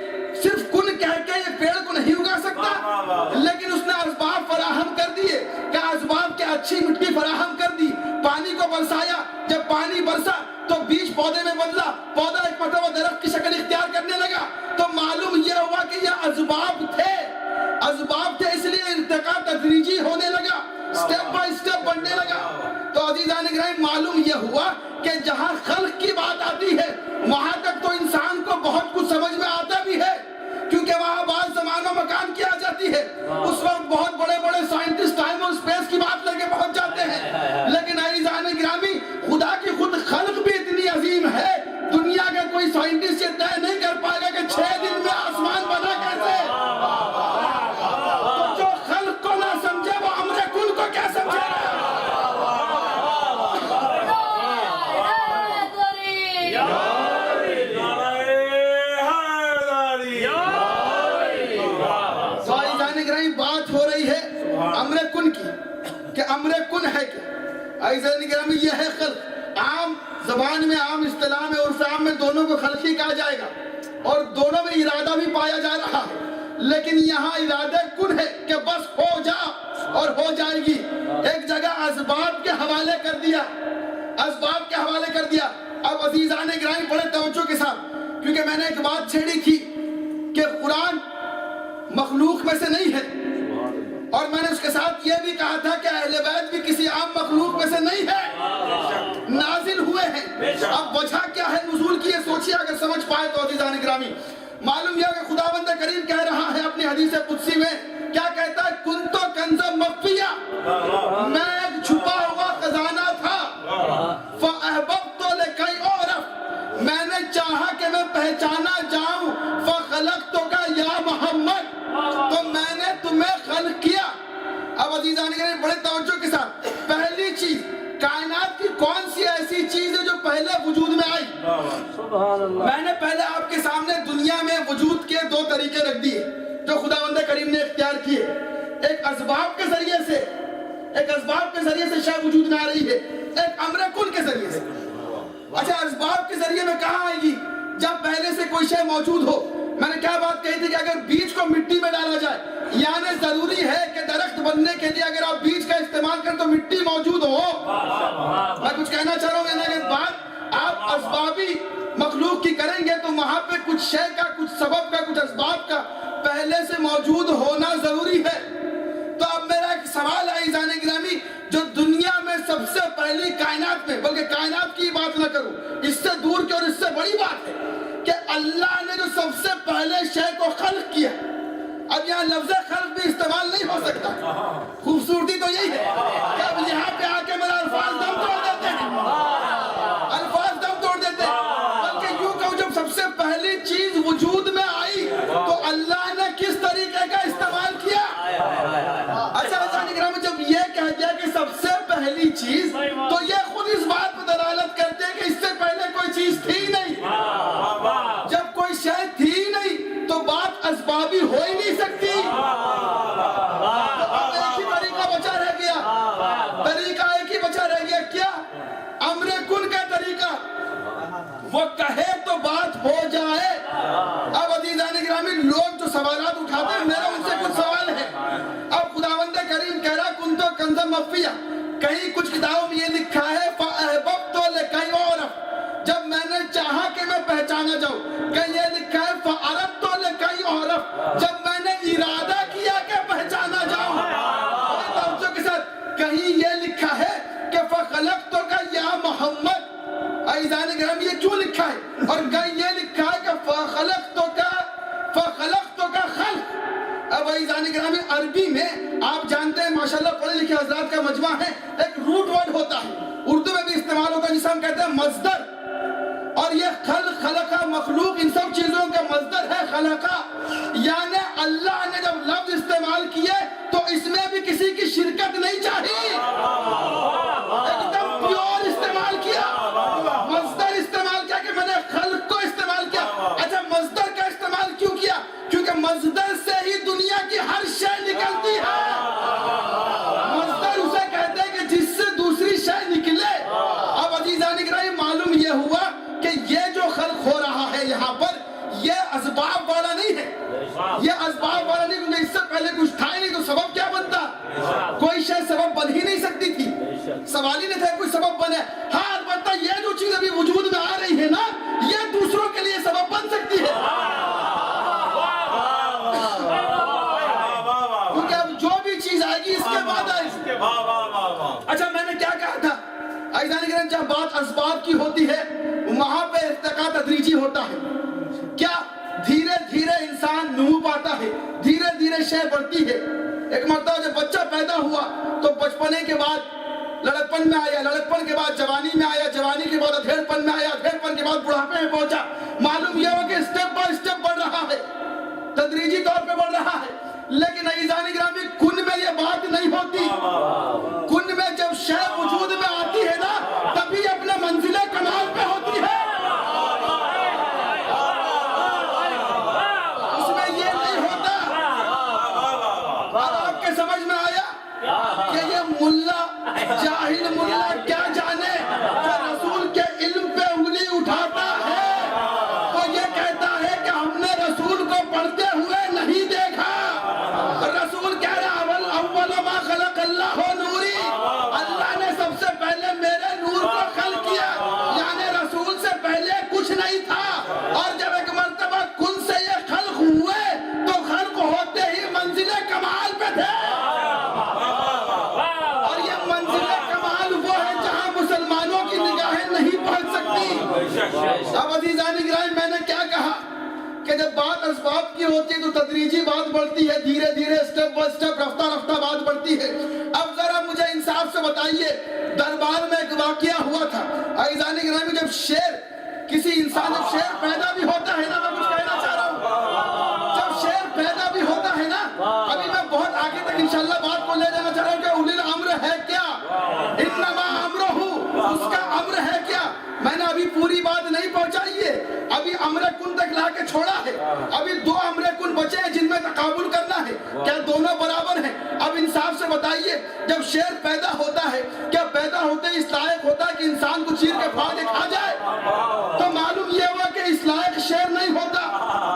صرف کن کہہ کے یہ پیڑ کو نہیں اگا سکتا, لیکن اس نے اسباب فراہم کر دیے کہ اسباب کے اچھی مٹی فراہم کر دی, پانی کو برسایا, جب پانی برسا تو بیج پودے میں بدلا, پودا ایک مرتبہ درخت کی شکل اختیار کرنے لگا. تو معلوم یہ ہوا کہ یہ اسباب تھے, اسباب تھے, اس لیے ارتقاء تدریجی ہونے لگا, سٹیپ بائی سٹیپ بڑھنے لگا. تو عزیزان گرامی معلوم یہ ہوا کہ جہاں خلق کی بات آتی ہے وہاں تک تو انسان کو بہت کچھ سمجھ میں آتا بھی ہے, کیونکہ وہاں بعض زمان و مکان کی آ جاتی ہے. اس وقت بہت بڑے بڑے سائنٹسٹ ٹائم اور اسپیس کی بات لے کے پہنچ جاتے ہیں. لیکن عزیزان گرامی خدا کی خود خلق بھی اتنی عظیم ہے, دنیا کا کوئی سائنٹسٹ یہ طے نہیں کر پائے گا کہ 6 دن میں آسمان بنا کیسے. تو جو خلق کو نہ سمجھے وہ امر کن کو کیا سمجھے گا. بات ہو رہی ہے امر کن کی کہ امر کن ہے کیا. عزیزان گرامی یہ ہے خلق. عام زبان میں, عام اصطلاح میں, عرف عام میں دونوں کو خلق ہی کہا جائے گا, اور دونوں میں ارادہ بھی پایا جا رہا ہے. لیکن یہاں ارادہ کن ہے کہ بس ہو جا اور ہو جائے گی. ایک جگہ اسباب کے حوالے کر دیا, اسباب کے حوالے کر دیا. اب عزیزان گرامی بڑے توجہ کے ساتھ, کیونکہ میں نے ایک بات چھیڑی تھی کہ قرآن مخلوق میں سے نہیں ہے, اور میں نے اس کے ساتھ یہ بھی کہا تھا کہ اہل بیت بھی کسی عام مخلوق میں سے نہیں ہے, نازل ہوئے ہیں. اب وجہ کیا ہے نزول کی, یہ سوچیے اگر سمجھ پائے تو عزیزان گرامی. معلوم یہ کہ خداوند کریم کہہ رہا ہے اپنی حدیث قدسی میں, کیا کہتا ہے, کنتو کنز مخفیہ, میں ایک چھپا ہوا خزانہ تھا, فاحببت لکی اعرف, میں نے چاہا کہ میں پہچانا جاؤں, فخلقتک یا محمد, تو میں نے تمہیں خلق کیا. اب عزیزان گرامی بڑے توجہ کے ساتھ, پہلی چیز کائنات کی کون سی ایسی چیز ہے جو پہلے وجود میں آئی. میں نے پہلے آپ کے سامنے دنیا میں وجود کے 2 طریقے رکھ دیے جو خداوند کریم نے اختیار کیے. ایک اسباب کے ذریعے سے, ایک اسباب کے ذریعے سے شے وجود میں آ رہی ہے, ایک امر کن کے ذریعے سے. اچھا اسباب کے ذریعے میں کہاں آئے گی, جب پہلے سے کوئی شے موجود ہو. میں نے کیا بات کہی تھی کہ اگر بیج کو مٹی میں ڈالا جائے, یعنی ضروری ہے کہ درخت بننے کے لیے اگر آپ بیج کا استعمال کریں تو مٹی موجود ہو. میں کچھ کہنا چاہ رہا ہوں, میں نے بات آپ اسبابی مخلوق کی کریں گے تو وہاں پہ کچھ شے کا, کچھ سبب کا, کچھ اسباب کا پہلے سے موجود ہونا ضروری ہے. تو اب میرا ایک سوال ہے عزیزان گرامی, جو دنیا میں سب سے پہلی کائنات میں, بلکہ کائنات کی بات نہ کروں, اس سے دور کی اور اس سے بڑی بات ہے کہ اللہ نے جو سب سے پہلے شے کو خلق کیا, اب یہاں لفظ خلق بھی استعمال نہیں ہو سکتا. خوبصورتی تو یہی ہے کہ اب یہاں پہ آ کے میرا الفاظ دم توڑ دیتے ہیں, الفاظ دم توڑ دیتے ہیں. بلکہ یوں کہوں جب سب سے پہلی چیز وجود میں آئی تو اللہ نے کس طریقے کا استعمال کیا. اچھا عزیزان گرامی, جب یہ کہہ دیا کہ سب سے پہلی چیز, تو یہ خود اس بات پر دلالت کرتے ہیں کہ اس سے پہلے کوئی چیز تھی نہیں. جب کوئی شے تھی نہیں تو بات اسبابی ہو ہی نہیں سکتی. اب ایک ہی طریقہ بچا رہ گیا, طریقہ ایک ہی بچا رہ گیا. کیا؟ امر کن کا طریقہ. وہ کہے تو بات ہو جائے. اب عزیزان گرامی, لوگ جو سوالات اٹھاتے ہیں, میرا ان سے کچھ سوال ہے. اب خداوند کریم کہہ رہا کن تو کنز مخفیہ, کہیں کچھ کتابوں میں یہ لکھا ہے فَأَحْبَبْتُ لِكَيْ أُعْرَفَ, جب میں نے چاہا کہ میں پہچانا جاؤں. کہیں یہ لکھا ہے فَأَرَدْتُ لِكَيْ أُعْرَفَ, جب میں نے ارادہ کیا کہ پہچانا جاؤں. توجہ کے ساتھ, کہیں یہ لکھا ہے کہ فَخَلَقْتُكَ يَا مُحَمَّدْ. عزیزان گرامی یہ کیوں لکھا ہے؟ اور کہیں یہ لکھا ہے کہ فَخَلَقْتُكَ خلق. اب عزیزان گرامی عربی میں آپ جانتے ہیں ماشاءاللہ پڑھے لکھے حضرات کا مجمع ہے, ایک روٹ ورڈ ہوتا ہے, اردو میں بھی استعمال ہوتا ہے جسے ہم کہتے ہیں مصدر. اور یہ خلقہ مخلوق ان سب چیزوں کا مصدر ہے خلقہ. یعنی اللہ نے جب لفظ استعمال کیے تو اس میں بھی کسی کی شرکت نہیں چاہی, ایک دم پیور استعمال کیا, مصدر استعمال کیا کہ میں نے خلق کو استعمال کیا. اچھا مصدر کا استعمال کیوں کیا؟ کیونکہ مصدر سے ہی دنیا کی ہر شے نکلتی ہے. مصدر اسے کہتے ہیں کہ جس سے دوسری شے نکلے. اب عزیزان گرامی معلوم یہ ہوا کہ یہ جو خلق ہو رہا ہے یہاں پر, یہ اسباب والا نہیں ہے. یہ اسباب والا نہیں, کیونکہ اس سے پہلے کچھ تھا ہی نہیں تو سبب کیا بنتا؟ کوئی شے سبب بن ہی نہیں سکتی تھی. سوال ہی نہیں تھا کوئی سبب بنے. ہاں البتہ یہ جو چیز ابھی وجود میں آ رہی ہے نا, یہ دوسروں کے لیے سبب بن سکتی ہے. کیونکہ اب جو بھی چیز آئے گی اس کے بعد آئے گی. اچھا میں نے کیا کہا تھا عزیزان گرامی, جب بات اسباب کی ہوتی ہے وہاں پہ ارتقاء تدریجی ہوتا ہے. کیا؟ دھیرے دھیرے انسان نمو پاتا ہے, دھیرے دھیرے شے بڑھتی ہے. ایک مرتبہ جب بچہ پیدا ہوا تو بچپنے کے بعد لڑکپن میں آیا, لڑکپن کے بعد جوانی میں آیا, جوانی کے بعد ادھیڑپن میں آیا, ادھیڑپن کے بعد بڑھاپے میں پہنچا. معلوم یہ ہو کہ اسٹیپ بائی اسٹیپ بڑھ رہا ہے, تدریجی طور پہ بڑھ رہا ہے. لیکن عزیزان گرامی کن میں یہ بات نہیں ہوتی. کن میں جب شے وجود میں آتی ہے نا, تبھی اپنے منزل کمال پہ ہوتی ہے. اس میں یہ نہیں ہوتا. اب آپ کے سمجھ میں آیا کہ یہ ملا, جاہل ملا کیا جانے, جو رسول کے علم پہ انگلی اٹھاتا ہے وہ یہ کہتا ہے کہ ہم نے رسول کو پڑھتے ہوئے نہیں دیکھا. رسول کہہ رہا اول ما خلق اللہ نوری, اللہ نے سب سے پہلے میرے نور کو خلق کیا. یعنی رسول سے پہلے کچھ نہیں تھا. اور جب ایک مرتبہ کن سے یہ خلق ہوئے تو خلق ہوتے ہی منزل کمال پہ تھے. اور یہ منزل کمال وہ ہے جہاں مسلمانوں کی نگاہیں نہیں پہنچ سکتی. اب عزیزان گرامی میں نے کیا کہا کہ جب بات اسباب کی ہوتی ہے تو تدریجی بات بڑھتی ہے, دھیرے دھیرے اسٹیپ بائی اسٹیپ رفتہ رفتہ بات بڑھتی ہے. اب ذرا مجھے انصاف سے بتائیے, دربار میں ایک واقعہ ہوا تھا عزیزان گرامی, جب شیر کسی انسان, جب شیر پیدا بھی ہوتا ہے نا, میں کچھ کہنا چاہ رہا ہوں, جب شیر پیدا بھی ہوتا ہے نا, ابھی میں بہت آگے تک انشاءاللہ بات کو لے جانا چاہ رہا ہوں کہ اولی الامر ہے کیا, انما امرہ, اس کا امر ہے کیا. میں نے ابھی پوری بات نہیں پہنچائی ہے, ابھی امر کن تک لا کے چھوڑا ہے. ابھی دو امر کن بچے ہیں جن میں تقابل کرنا ہے. کیا دونوں برابر ہیں؟ اب انصاف سے بتائیے, جب شیر پیدا ہوتا ہے کیا پیدا ہوتے ہی اس لائق ہوتا ہے کہ انسان کو چیر کے پھاڑ کے کھا جائے؟ تو معلوم یہ ہوا کہ اس لائق شیر نہیں ہوتا.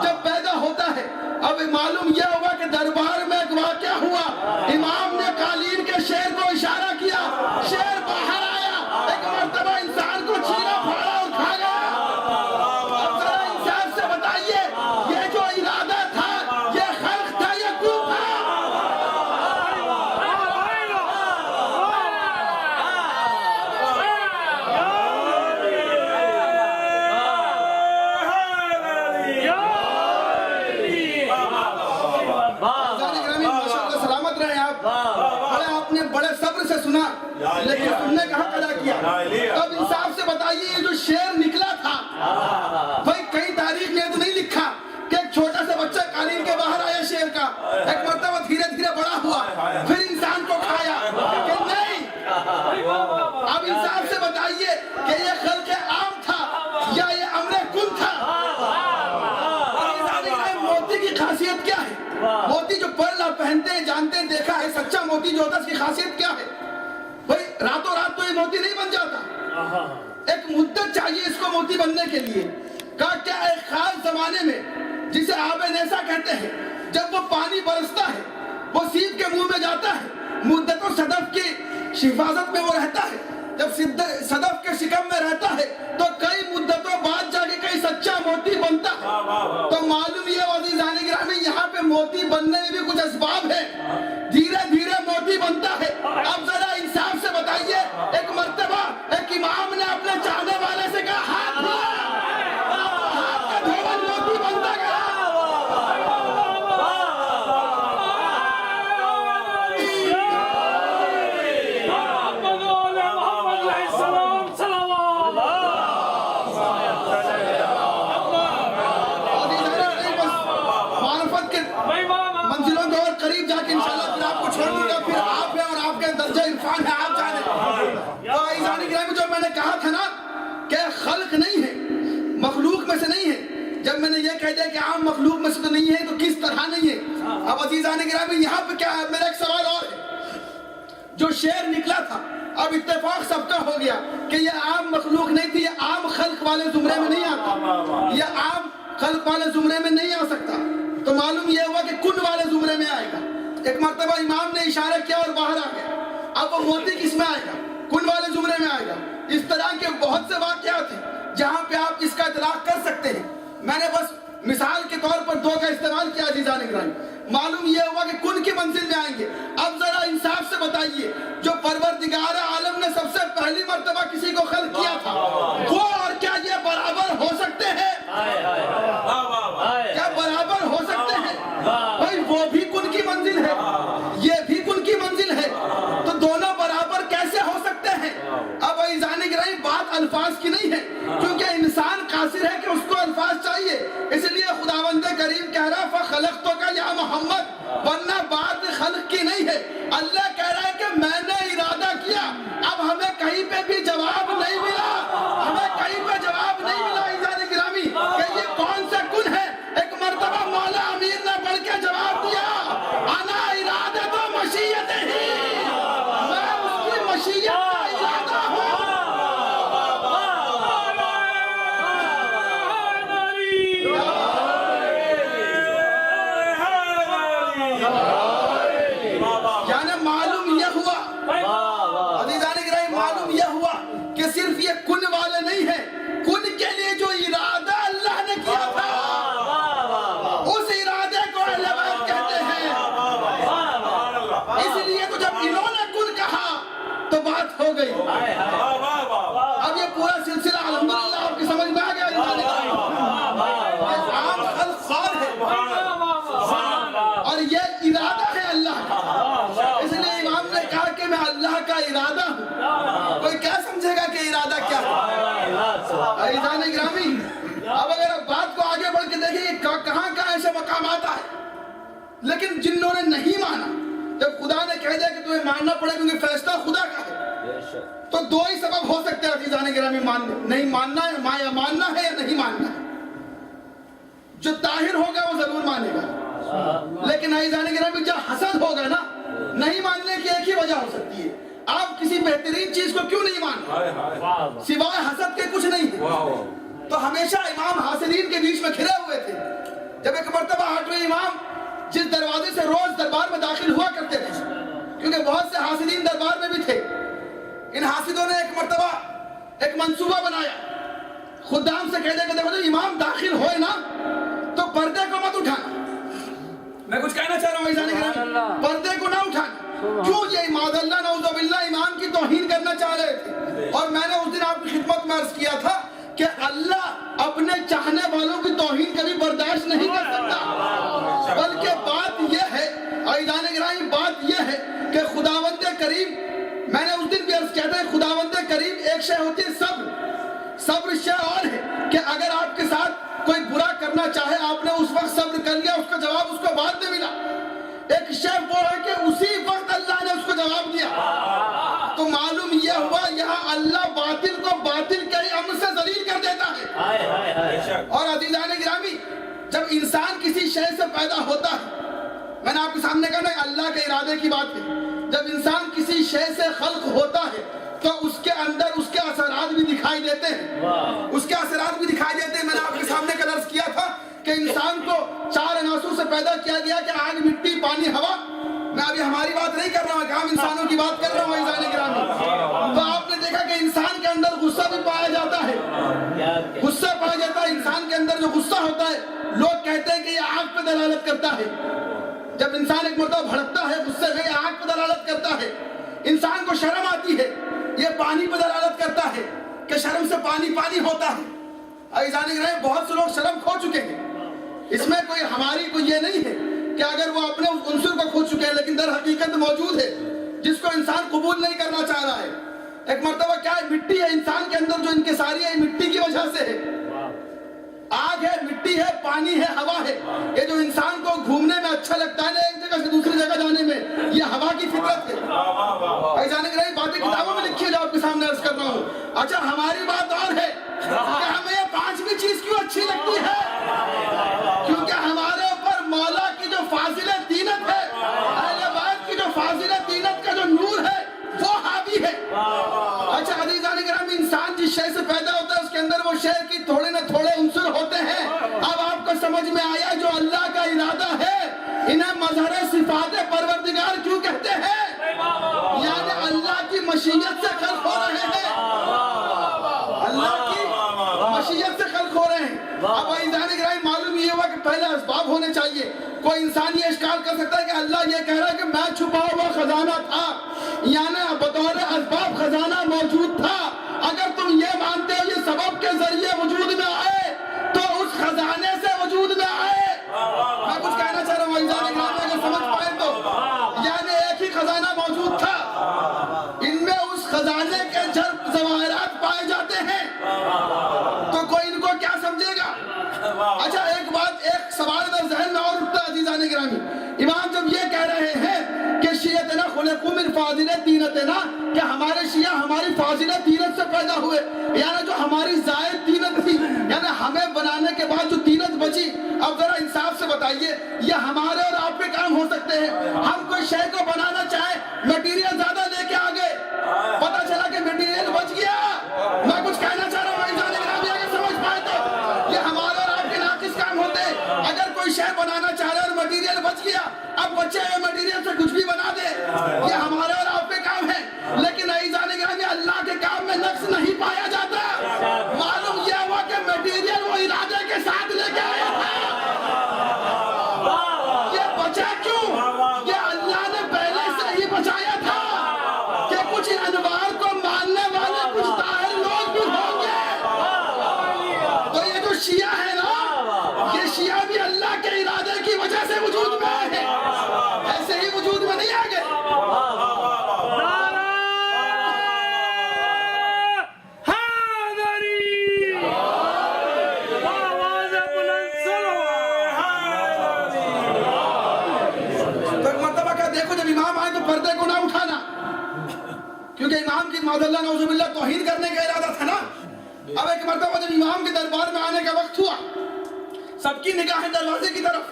جب پیدا ہوتا ہے اب معلوم یہ ہوا کہ دربار میں ایک واقعہ ہوا, امام نے قالین کے شیر کو اشارہ کیا, شیر باہر آیا, ایک مرتبہ انسان کو چیرا پھاڑا اور کھا گیا. اب ذرا انصاف سے بتائیے, یہ جو ارادہ تھا یہ خلق تھا یا کون تھا؟ سے سنا لیکن سننے کا حق ادا کیا. اب انصاف سے بتائیے یہ جو شعر نکلا تھا بھائی کئی تاریخ میں تو نہیں لکھا کہ ایک چھوٹا سا بچہ قالین کے باہر آیا شعر کا, ایک مرتبہ دھیرے دھیرے بڑا ہوا پھر انسان کو کھایا کہ نہیں. اب انصاف سے بتائیے کہ یہ خلق عام تھا یا یہ امر کن تھا. موتی کی خاصیت کیا ہے؟ موتی جو پرل آپ پہنتے ہیں جانتے ہیں دیکھا ہے سچا موتی جو ہوتا ہے اس کی خاصیت کیا ہے؟ بھائی راتوں رات تو یہ موتی نہیں بن جاتا, ایک مدت چاہیے اس کو موتی بننے کے لیے. کہا کیا ایک خاص زمانے میں جسے آب نیسا کہتے ہیں جب وہ پانی برستا ہے وہ سیب کے منہ میں جاتا ہے, مدت و صدف کی حفاظت میں وہ رہتا ہے, جب صدف کے شکم میں رہتا ہے تو کئی مدتوں بعد جا کے کئی سچا موتی بنتا ہے. تو معلوم یہ عزیزان گرامی یہاں پہ موتی بننے میں بھی کچھ اسباب ہے, دھیرے دھیرے موتی بنتا ہے. اب ذرا انصاف سے بتائیے ایک مرتبہ ایک امام نے اپنے چاہنے والے سے کہا ہاتھ کا دھول موتی بنتا گیا. خلق نہیں ہے, مخلوق میں سے نہیں ہے. جب میں نے یہ کہہ دیا کہ عام مخلوق میں سے تو نہیں ہے تو کس طرح نہیں ہے؟ اب عزیزان گرامی یہاں پہ کیا ہے, میرا ایک سوال اور ہے. جو شعر نکلا تھا اب اتفاق سب کا ہو گیا کہ یہ عام مخلوق نہیں تھی, یہ عام خلق والے زمرے میں نہیں آتا, یہ عام خلق والے زمرے میں نہیں آ سکتا. تو معلوم یہ ہوا کہ کن والے زمرے میں آئے گا. ایک مرتبہ امام نے اشارہ کیا اور باہر آ گیا. اب وہ موتی کس میں آئے گا؟ کن والے زمرے میں آئے گا. اس طرح کے بہت سے واقعات ہیں جہاں پہ آپ اس کا اطلاق کر سکتے ہیں. میں نے بس مثال کے طور پر دو کا استعمال کیا عزیزان گرامی. معلوم یہ ہوا کہ کن کی منزل میں آئیں گے. اب ذرا انصاف سے بتائیے جو پروردگار عالم نے سب سے پہلی مرتبہ کسی کو خلق کیا تھا وہ اور کیا یہ برابر ہو سکتے ہیں؟ کیا برابر ہو سکتے ہیں؟ بھائی وہ بھی کن کی منزل ہے یہ بھی کن کی منزل ہے, تو دونوں برابر کیسے ہو سکتے ہیں؟ اب عزیزان گرامی بات الفاظ کی نہیں ہے کیونکہ انسان قاصر ہے کہ اس کو الفاظ چاہیے. اس لیے خداوند کریم کہہ رہا فخلقتک یا محمد, ورنہ بات خلق کی نہیں ہے. اللہ کہہ رہا ہے کہ میں نے ارادہ کیا. اب ہمیں کہیں پہ بھی جواب نہیں ملا, ہمیں کہیں پہ جواب نہیں ملا عزیزان گرامی کہ یہ کون سا کن ہے. ایک مرتبہ مولا امیر نے پڑھ کے جواب دیا انا ارادۃ مشیت ہی, میں اس کی مشیت کا ارادہ ہوں. صرف یہ کن والے نہیں ہیں, کن کے لیے جو ارادہ اللہ نے کیا تھا اس ارادے کو اہل بیت کہتے ہیں. اس لیے تو جب انہوں نے کن کہا تو بات ہو گئی. اب یہ پورا سلسلہ الحمدللہ آپ کی سمجھ میں آ گیا. عام خلق خال ہے اور یہ ارادہ ہے اللہ کا. اس لیے امام نے کہا کہ میں اللہ کا ارادہ ہوں. کوئی کیا سمجھے گا کہ ارادہ کیا ہے؟ عزیزان گرامی اب اگر آپ بات کو آگے بڑھ کے دیکھیں کہاں کہاں ایسے مقامات آئے, لیکن جنہوں نے نہیں مانا, جب خدا نے کہہ دیا کہ تمہیں ماننا پڑے کیونکہ فیصلہ خدا کا ہے, تو دو ہی سبب ہو سکتے ہیں عزیزان گرامی نہیں ماننا ہے, یا ماننا ہے یا نہیں ماننا ہے. جو طاہر ہوگا وہ ضرور مانے گا, لیکن عزیزان گرامی جب حسد ہوگا نا, نہیں ماننے کی ایک ہی وجہ ہو سکتی ہے, آپ کسی بہترین چیز کو کیوں نہیں مانتے سوائے حسد کے کچھ نہیں ہے. تو ہمیشہ امام حاسدین کے بیچ میں کھڑے ہوئے تھے. جب ایک مرتبہ 8ویں امام جس دروازے سے روز دربار میں داخل ہوا کرتے تھے, کیونکہ بہت سے حاسدین دربار میں بھی تھے, ان حاسدوں نے ایک مرتبہ ایک منصوبہ بنایا. خدام سے کہہ دیا کہ دیکھو امام داخل ہوئے نا تو پردے کو مت اٹھانا. میں کچھ کہنا چاہ رہا ہوں عزیزان گرامی, پردے کو نہ اٹھانا. کیوں؟ یہ معاذ اللہ نعوذ باللہ امام کی توہین کرنا چاہ رہے تھے. اور میں نے اس دن آپ کی خدمت میں عرض کیا تھا کہ اللہ اپنے چاہنے والوں کی توہین کبھی برداشت نہیں کر سکتا. بلکہ بات یہ ہے عزیزان گرامی, بات یہ ہے کہ خداوند کریم عرض کیا تھا خداوند کریم ایک شے ہوتی ہے صبر. صبر شے اور ہے کہ اگر آپ کے ساتھ کوئی برا کرنا چاہے آپ نے اس وقت صبر کر لیا, اس کا جواب اس کو بعد میں ملا. ایک شے وہ ہے کہ اسی وقت اللہ نے اس کو جواب دیا. تو معلوم یہ ہوا یہاں اللہ باطل کو باطل کے امر سے ذلیل کر دیتا ہے. اور عزیزان گرامی, جب انسان کسی شے سے پیدا ہوتا ہے, میں نے آپ کے سامنے کہا نا اللہ کے ارادے کی بات ہے, جب انسان کسی شے سے خلق ہوتا ہے تو اس کے اندر اس کے اثرات بھی دکھائی دیتے ہیں. اس کے اثرات بھی دکھائی دیتے ہیں. میں نے آپ کے سامنے کا عرض کیا تھا کہ انسان کو 4 عناصر سے پیدا کیا گیا کہ آگ, مٹی, پانی, ہوا. میں ابھی ہماری بات نہیں کر رہا ہوں, عام انسانوں کی بات کر رہا ہوں عزیزان گرامی. تو آپ نے دیکھا کہ انسان کے اندر غصہ بھی پایا جاتا ہے, غصہ پایا جاتا ہے. انسان کے اندر جو غصہ ہوتا ہے لوگ کہتے ہیں کہ یہ آگ پہ دلالت کرتا ہے. جب انسان ایک مرتبہ بھڑکتا ہے غصے میں, یہ آگ پہ دلالت کرتا ہے. انسان کو شرم آتی ہے, یہ پانی پہ دلالت کرتا ہے کہ شرم سے پانی پانی ہوتا ہے. عزیزان گرامی, بہت سے لوگ شرم کھو چکے ہیں. اس میں کوئی ہماری کوئی یہ نہیں ہے کہ اگر وہ اپنے اس عنصر کو کھو چکے ہیں, لیکن در حقیقت موجود ہے جس کو انسان قبول نہیں کرنا چاہ رہا ہے. ایک مرتبہ کیا ہے, مٹی ہے انسان کے اندر جو انکساری ہے, مٹی کی وجہ سے ہے. آگ ہے, مٹی ہے, پانی ہے, ہوا ہے. یہ جو انسان کو گھومنے میں اچھا لگتا ہے نا ایک جگہ سے دوسری جگہ جانے میں, یہ ہوا کی فطرت ہے. عزیزان گرامی, باتیں کتابوں میں لکھی ہے جو آپ کے سامنے عرض کر رہا ہوں. اچھا ہماری بات اور ہے کہ ہمیں یہ 5ویں چیز کیوں اچھی لگتی ہے, کیونکہ ہمارے اوپر مولا کی جو فاضل دینت ہے, اہل بیت کی جو فاضل دینت کا جو نور ہے وہ حاوی ہے. اچھا عزیزان گرامی, انسان جس شے سے پیدا ہوتا ہے اس کے اندر وہ شے کی تھوڑے نہ تھوڑے عنصر ہوتے ہیں. اب آپ کو سمجھ میں آیا جو اللہ کا ارادہ ہے انہیں مظہر صفات پروردگار کیوں کہتے ہیں, یعنی اللہ کی مشیت سے خلق ہو رہے ہیں, اللہ کی مشیت سے خلق ہو رہے ہیں. اب عزیزان گرامی, معلوم یہ ہوا کہ پہلے اسباب ہونے چاہیے. کوئی انسان یہ اشکال کر سکتا ہے کہ اللہ یہ کہہ رہا ہے کہ میں چھپا ہوا خزانہ تھا, یعنی بطور اسباب خزانہ موجود تھا. اگر تم یہ مانتے ہو یہ سبب کے ذریعے وجود میں آئے تو اس خزانے سے وجود میں آئے. میں کچھ کہنا چاہ رہا ہوں عزیزان گرامی, اگر سمجھ پائے تو, یعنی ایک ہی خزانہ موجود تھا, ان میں اس خزانے کے ظواہرات پائے جاتے ہیں, تو کوئی ان کو کیا سمجھے گا. اچھا ایک بات, ایک سوال در ذہن میں اور اٹھتا ہے عزیزان گرامی. امام جب یہ کہہ رہے ہیں کہ شیعتنا خلقوا من فاضل طینتنا, کہ ہمارے شیعہ ہماری فاضل طینت سے پیدا ہوئے, یعنی جو ہماری زائد طینت تھی, یعنی ہمیں بنانے کے بعد جو طینت بچی. اب ذرا انصاف سے بتائیے, یہ ہمارے اور آپ کے کام ہو سکتے ہیں. ہم کوئی شے کو بنانا چاہیں, مٹیریل زیادہ لے کے آگے, پتہ چلا کہ مٹیریل بچ گیا. میں کچھ کہنا چاہ رہا ہوں عزیزان گرامی, اگر سمجھ پائے تو یہ ہمارے اور آپ کے ناقص کام ہوتے ہیں. اگر کوئی شے بنانا چاہ رہا ہے اور مٹیریل بچ گیا, اب بچے ہوئے مٹیریل سے کچھ بھی بنا دے, یہ ہمارے اور آپ کے کام ہے. لیکن عزیزان گرامی, اللہ کے کام میں نقص نہیں پایا جاتا. معلوم یہ ہوا کہ مٹیریل وہ ارادے کے ساتھ لے کے آیا تھا. یہ بچا کیوں, یہ اللہ نے پہلے سے ہی بچایا تھا کہ کچھ انوار کو ماننے والے کچھ طاہر لوگ بھی ہوں گے. تو یہ جو شیعہ ہے نا, یہ شیعہ بھی اللہ کے ارادے کی وجہ سے وجود میں آئے ہیں, ایسے ہی وجود میں نہیں آ گئے. پردے کو نہ اٹھانا, کیونکہ امام کی معاذ اللہ نعوذ باللہ توہین کرنے کا ارادہ تھا نا. اب ایک مرتبہ جب امام کے دربار میں آنے کا وقت ہوا, سب کی نگاہیں دروازے کی طرف,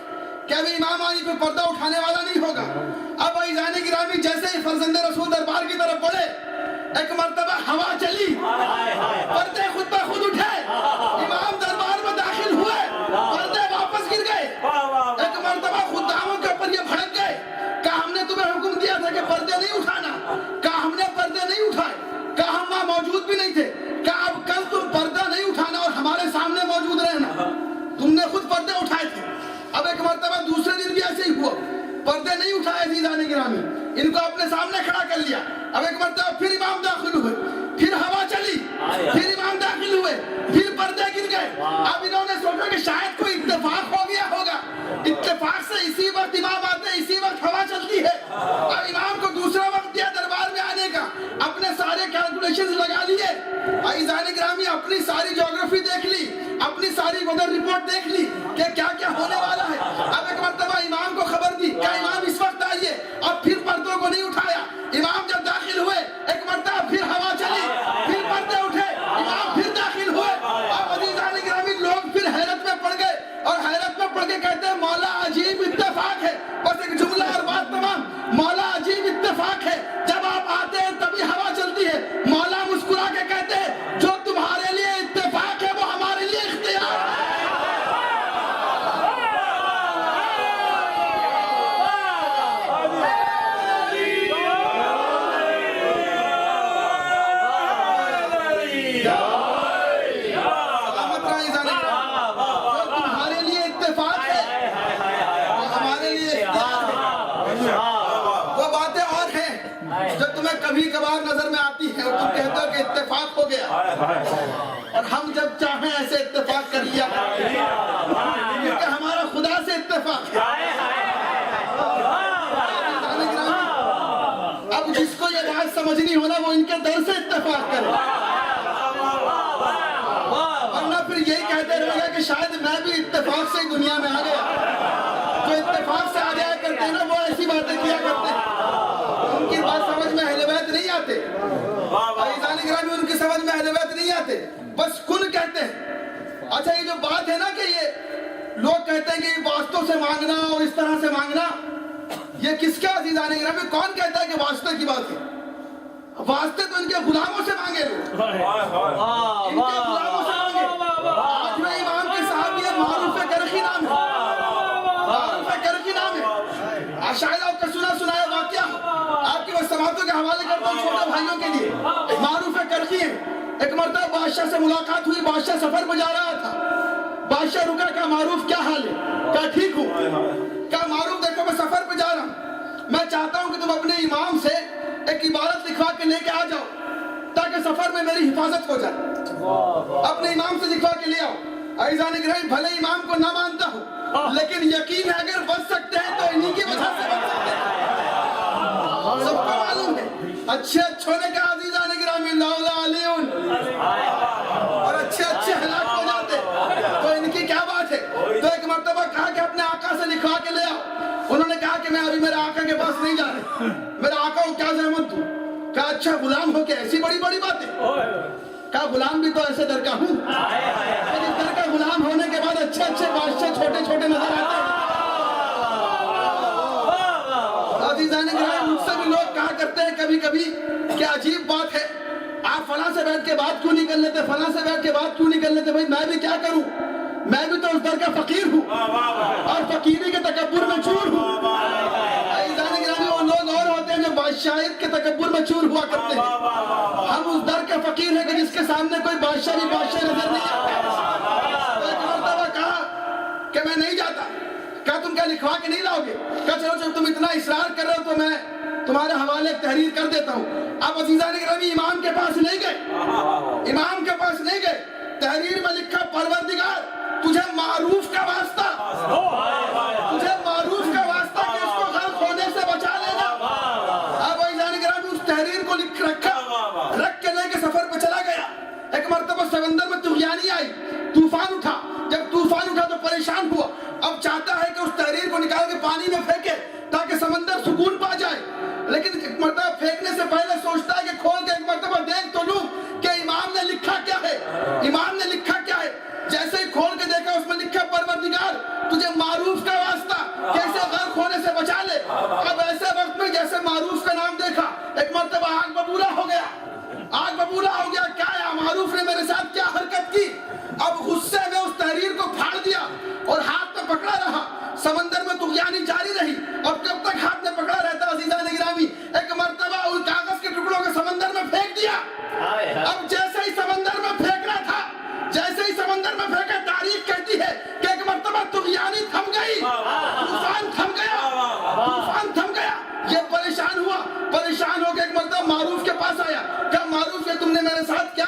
کہ ابھی امام آئی کوئی پردہ اٹھانے والا نہیں ہوگا. اب عزیزان گرامی, جیسے ہی فرزند رسول دربار کی طرف بڑھے, ایک مرتبہ ہوا چلی, پردے خود بہ خود اٹھے, امام دربار میں داخل ہوئے, پردے واپس گر گئے. ایک مرتبہ خداموں کے اوپر یہ بھڑک گئے, کہا ہم نے تمہیں حکم دیا تھا کہ پردے نہیں اٹھانا, کہا ہم نے پردے نہیں اٹھائے, کہا ہم وہاں موجود بھی نہیں تھے, کہا اب کل تم پردہ نہیں اٹھانا اور ہمارے سامنے موجود رہنا, تم نے خود پردے اٹھائے تھے. اب ایک مرتبہ دوسرے دن بھی ایسے ہی ہوا, پردے نہیں اٹھائے عزیزان گرامی, ان کو اپنے سامنے کھڑا کر لیا. اب ایک مرتبہ پھر امام داخل ہوئے, پھر ہوا چلی, اپنی ساری جغرافی دیکھ لی، اپنی ساری ویدر رپورٹ دیکھ لی کہ کیا کیا ہونے والا ہے. اب ایک مرتبہ امام کو خبر دی کہ امام اس وقت آئیے. اب پھر پردوں کو نہیں اٹھایا. امام جب داخل ہوئے ایک مرتبہ پھر ہوا چلی، پھر پردے اٹھے، امام پھر داخل ہوئے. اب عزیزان گرامی لوگ پھر حیرت میں پڑ گئے اور حیرت میں پڑ کے کہتے ہیں مولا عجیب اتفاق ہے. بس ایک جملہ اور بات تمام. مولا عجیب اتفاق ہے، جب آپ آتے ہیں تبھی ہوا چلتی ہے. مولا مسکرا کے کہتے ہیں جو تمہارے لیے اتفاق ہے وہ ہمارے لیے اختیار ہے. کبھی کبھار نظر میں آتی ہے اور تم کہتے ہو کہ اتفاق ہو گیا، اور ہم جب چاہیں ایسے اتفاق کر لیا کیونکہ ہمارا خدا سے اتفاق ہے. اب جس کو یہ بات سمجھنی ہونا وہ ان کے در سے اتفاق کرے، ورنہ پھر یہی کہتے رہے گا کہ شاید میں بھی اتفاق سے دنیا میں آ گیا. جو اتفاق سے آ جایا کرتے ہیں نا وہ ایسی باتیں کیا کرتے ہیں. ان کی بات سمجھ میں اہل بیت نہیں آتے. عزیزان گرامی ان کی سمجھ میں اہل بیت نہیں آتے، بس کن کہتے ہیں. اچھا یہ جو بات ہے نا کہ یہ لوگ کہتے ہیں کہ واسطوں سے مانگنا اور اس طرح سے مانگنا، یہ کس کا عزیزان گرامی؟ کون کہتا ہے کہ واسطے کی بات ہے؟ واسطے تو ان کے غلاموں سے مانگے لوگ، ان کے غلاموں سے مانگے. آٹھویں امام کے صحابی ہے معروف کرخی نام ہے، معروف کرخی نام ہے. شاید آپ کا سنایا واقعہ آپ کی سماعتوں کے حوالے کرتا ہوں چھوٹے بھائیوں کے لیے. معروف کرخی ہے. ایک مرتبہ بادشاہ سے ملاقات ہوئی، بادشاہ سفر پہ جا رہا تھا. بادشاہ رکا، کہا معروف کیا حال ہے؟ کہا ٹھیک ہوں. کہا معروف دیکھو میں سفر پہ جا رہا ہوں، میں چاہتا ہوں کہ تم اپنے امام سے ایک عبارت لکھوا کے لے کے آ جاؤ تاکہ سفر میں میری حفاظت ہو جائے. اپنے امام سے لکھوا کے لے آؤ. عزیزان گرامی بھلے امام کو نہ مانتا ہو لیکن یقین ہے اگر بچ سکتے ہیں تو انہی کی وجہ سے بچ سکتے ہیں. سب کو معلوم ہے اچھے اچھوں نے کہا عزیزان گرامی لولا علیون، اور اچھے اچھے ہلاک ہو جاتے، تو ان کی کیا بات ہے؟ تو ایک مرتبہ کہا کہ اپنے آقا سے لکھوا کے لے آؤ. انہوں نے کہا کہ میں ابھی میرے آقا کے پاس نہیں جا رہا، میرا آقا کو کیا زحمت دوں. کہا اچھا غلام ہو کے ایسی بڑی بڑی باتیں. کہا غلام بھی تو ایسے در کا ہوں، اس در کا غلام ہونے کے بعد اچھے اچھے بادشاہ چھوٹے چھوٹے نظر آتے ہیں. عزیزان گرامی مجھ سے بھی لوگ کہا کرتے ہیں کبھی کبھی کہ عجیب بات ہے، آپ فلاں سے بیٹھ کے بات کیوں نہیں کر لیتے، فلاں سے بیٹھ کے بات کیوں نہیں کر لیتے. بھائی میں بھی کیا کروں، میں بھی تو اس در کا فقیر ہوں اور فقیری کے تکبر میں چور ہوں. عزیزان گرامی وہ لوگ اور ہوتے ہیں جو بادشاہیت کے تکبر میں چور ہوا کرتے ہیں. ہم اس در کے فقیر ہیں کہ جس کے سامنے کوئی بادشاہ بھی بادشاہ نظر نہیں آتا. ایک مرتبہ کہا کہ میں نہیں جاتا. کہا تم کیا لکھوا کے نہیں لاؤ گے؟ کہا چلو چلو تم اتنا اصرار کر رہے ہو تو میں تمہارے حوالے ایک تحریر کر دیتا ہوں. اب عزیزان گرامی امام کے پاس نہیں گئے، امام کے پاس نہیں گئے. تحریر میں لکھا پروردگار تجھے معروف کا واسطہ، تجھے معروف کا واسطہ کہ اس کو غرق ہونے سے بچا لینا. اب عزیزان گرامی اس تحریر کو لکھ رکھا، رکھ کے لے کے سفر پہ چلا گیا. ایک مرتبہ سمندر میں طغیانی آئی، طوفان اٹھا. جب طوفان اٹھا تو پریشان ہوا. اب چاہتا ہے کہ اس تحریر کو نکال کے پانی میں پھینکے تاکہ سمندر سکون پا جائے، لیکن ایک مرتبہ پھینکنے سے پہلے سوچتا ہے کہ کھول کے ایک مرتبہ دیکھ تو لوں کہ امام نے لکھا کیا ہے، امام نے لکھا کیا ہے. جیسے ہی کھول کے دیکھا اس میں لکھا پروردگار تجھے معروف کا واسطہ کیسے غرق ہونے سے بچا لے. اب ایسے وقت میں جیسے معروف کا نام دیکھا ایک مرتبہ آگ ببولا ہو گیا، آگ ببولا ہو گیا. کیا ہے معروف نے میرے ساتھ کیا حرکت کی. اب غصے میں اس تحریر کو پھاڑ دیا اور ہاتھ میں پکڑا رہا. سمندر میں طغیانی جاری رہی اور جب تک ہاتھ میں پکڑا رہتا عزیزان گرامی ایک مرتبہ ان کاغذ کے ٹکڑوں کو سمندر میں پھینک دیا. اب جیسے ہی سمندر میں پھینکنا تھا، جیسے ہی سمندر میں پھینکا، تاریخ کہتی ہے کہ ایک مرتبہ طغیانی تھم گئی، طوفان تھم گیا، طوفان تھم گیا. یہ پریشان ہوا، پریشان ہو کے ایک مرتبہ معروف کے پاس آیا. کہا معروف تم نے میرے ساتھ کیا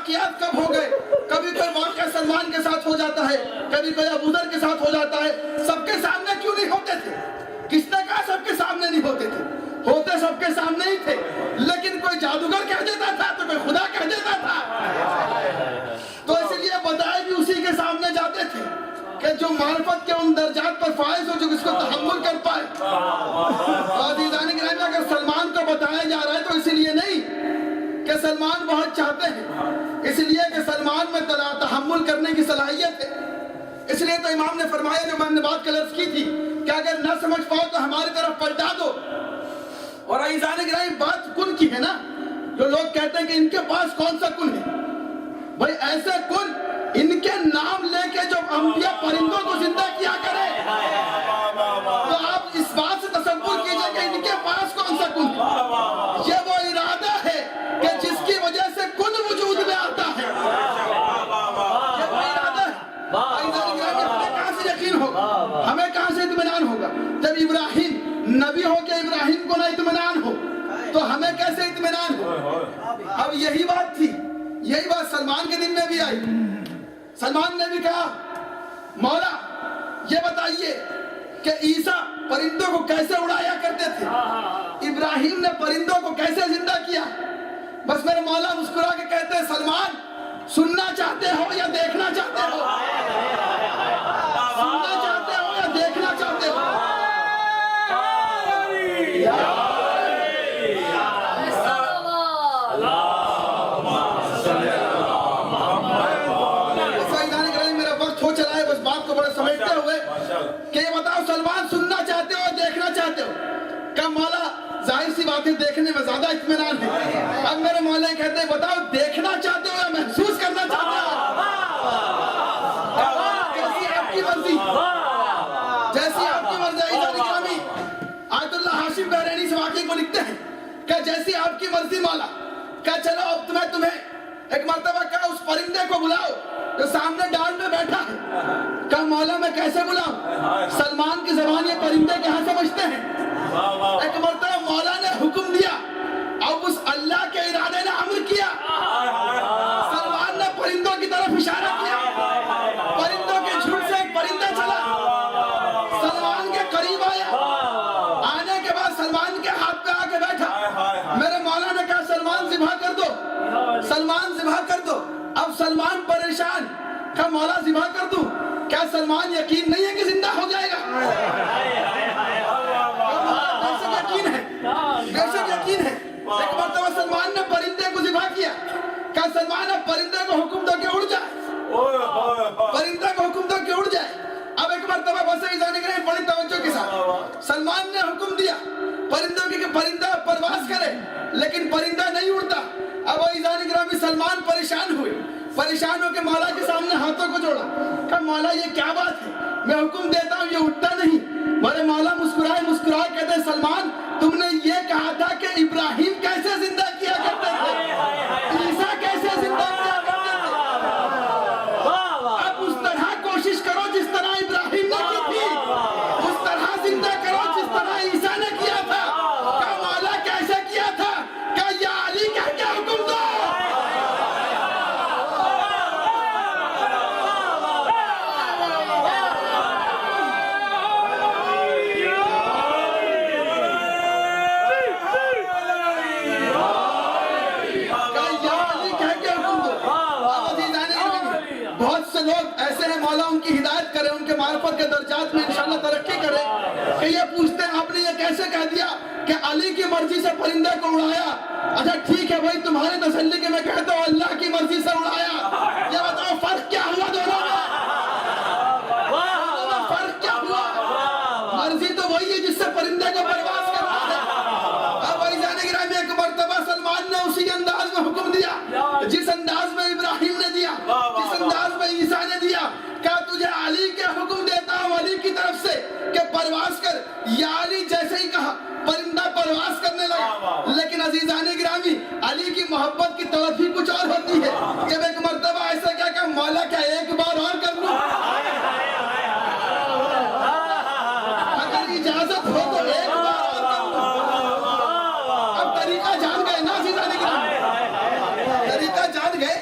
واقعات کب ہو گئے؟ کبھی کوئی واقعہ سلمان کے ساتھ ہو جاتا ہے، کبھی کوئی ابو ذر کے ساتھ ہو جاتا ہے، سب کے سامنے کیوں نہیں ہوتے تھے؟ کس نے کہا سب کے سامنے نہیں ہوتے تھے؟ ہوتے سب کے سامنے ہی تھے، لیکن کوئی جادوگر کہہ دیتا تھا تو کوئی خدا کہہ دیتا تھا، تو اس لیے بتائے بھی اسی کے سامنے جاتے تھے کہ جو معرفت کے ان درجات پر فائز ہو جو اس کو تحمل کر پائے۔ عزیزان گرامی، اگر سلمان کو بتایا جا رہا ہے تو اسی لیے نہیں کہ سلمان بہت چاہتے ہیں، اس لیے کہ سلمان میں تحمل کرنے کی صلاحیت ہے۔ اس لیے تو امام نے فرمایا، جو میں نے بات کلرز کی تھی، کہ اگر نہ سمجھ پاؤ تو ہماری طرف پلٹا دو۔ اور عزیزان گرامی، بات کن کی ہے نا، جو لوگ کہتے ہیں کہ ان کے پاس کون سا کن ہے، بھائی ایسے کن ان کے نام لے کے جو انبیاء پرندوں کو زندہ کیا کرے، تو آپ اس بات سے تصور کیجئے کہ ان کے پاس کون سا کن ہے۔ یہ وہ ارادہ ہے کہ جس کی وجہ سے کن وجود میں آتا ہے، یہ وہ ارادہ ہے۔ ہمیں کہاں سے یقین ہوگا، ہمیں کہاں سے اطمینان ہوگا؟ جب ابراہیم نبی ہو کے ابراہیم کو نہ اطمینان ہو تو ہمیں کیسے اطمینان ہو؟ اب یہی بات تھی، یہی بات سلمان کے دل میں بھی آئی۔ سلمان نے بھی کہا، مولا یہ بتائیے کہ عیسیٰ پرندوں کو کیسے اڑایا کرتے تھے، ابراہیم نے پرندوں کو کیسے زندہ کیا؟ بس میرے مولا مسکرا کے کہتے ہیں، سلمان سننا چاہتے ہو یا دیکھنا چاہتے ہو؟ سننا چاہتے ہو یا دیکھنا چاہتے ہو؟ سمجھتے ہوئے کہ یہ بتاؤ سلمان سننا چاہتے ہو دیکھنا چاہتے ہو؟ کہ مولا ظاہر سی بات ہے دیکھنے میں زیادہ اطمینان ہے۔ اب میرے مولا کہتے ہیں بتاؤ دیکھنا چاہتے ہو یا محسوس کرنا چاہتے ہو؟ جیسی آپ کی مرضی، جیسی آپ کی مرضی۔ آیت اللہ ہاشم بحرینی سے واقعی کو لکھتے ہیں کہ جیسی آپ کی مرضی مولا، کہ چلو اب تمہیں ایک مرتبہ کہا اس پرندے کو بلاؤ جو سامنے ڈال میں بیٹھا ہے۔ کہا مولا میں کیسے بلاؤں؟ سلمان کی زبان یہ پرندے کہاں سمجھتے ہیں؟ ایک مرتبہ مولا نے حکم دیا، اب اس اللہ کے ارادے نے امر کیا، سلمان نے پرندوں کی طرف اشارہ کیا، پرندوں کے جھنڈ سے ایک پرندہ چلا، سلمان کے قریب آیا، آنے کے بعد سلمان کے ہاتھ پہ آ کے بیٹھا۔ میرے مولا نے کہا سلمان ذبح کر دو، سلمان ذبح کر دو۔ اب سلمان پریشان، کہا مولا ذبح کر دوں؟ کیا سلمان یقین نہیں ہے کہ زندہ ہو جائے گا؟ بے شک یقین ہے، بے شک یقین ہے۔ ایک مرتبہ سلمان نے پرندے کو ذبح کیا، کہا سلمان اب پرندے کو حکم دو کہ اڑ جائے، پرندے کو حکم دو کہ اڑ جائے۔ اب ایک مرتبہ بس جانے کے بڑی توجہ کے ساتھ سلمان نے حکم دیا پرندوں کی کہ پرندہ پرواز کرے، لیکن پرندہ نہیں اڑتا۔ اب عزیزان گرامی سلمان پریشان ہوئے، پریشان ہو کے مولا کے سامنے ہاتھوں کو جوڑا، کہا مولا یہ کیا بات ہے، میں حکم دیتا ہوں یہ اٹھتا نہیں۔ میرے مولا مسکرائے کہتے ہیں سلمان تم نے یہ کہا تھا کہ ابراہیم کیسے زندہ کیا کرتے تھے، عیسیٰ کیسے زندہ کیا کرتے تھے، اب اس طرح کوشش کرو جس طرح ابراہیم نے کی تھی، اس طرح زندہ کرو جس طرح عیسیٰ نے کیا تھا۔ کہا مولا کیسے کیا تھا؟ کہا یا علی کہہ کے حکم دو۔ بہت سے لوگ ایسے ہیں، مولا ان کی ہدایت کرے، ان کے معرفت کے درجات میں انشاءاللہ ترقی کرے، کہ یہ پوچھتے ہیں آپ نے یہ کیسے کہہ دیا کہ علی کی مرضی سے پرندے کو اڑایا؟ اچھا ٹھیک ہے بھائی تمہاری تسلی کے میں کہتا ہوں اللہ کی مرضی سے اڑایا۔ یہ بتاؤ فرق کیا ہوا دونوں میں؟ فرق کیا ہوا؟ مرضی تو وہی ہے جس سے پرندے کو پرواز کرنا ہے۔ اب بھائی جانے گرامی ایک مرتبہ سلمان نے اسی انداز میں حکم دیا جس انداز میں ابراہیم نے دیا، جس انداز میں عیسیٰ نے دیا، کہا تجھے علی کے حکم دیتا ہوں علی کی طرف سے کہ پرواز کر۔ یا علی جیسے ہی کہا پرندہ پرواز کرنے لگا، لیکن عزیزان گرامی علی کی محبت کی طرف ہی کچھ اور ہوتی ہے۔ جب ایک مرتبہ ایسا کیا کہ مولا کیا ایک بار اور کر لوں؟ اگر اجازت ہو تو ایک بار اور کر لوں۔ اب طریقہ جان گئے نا عزیزان گرامی، طریقہ جان گئے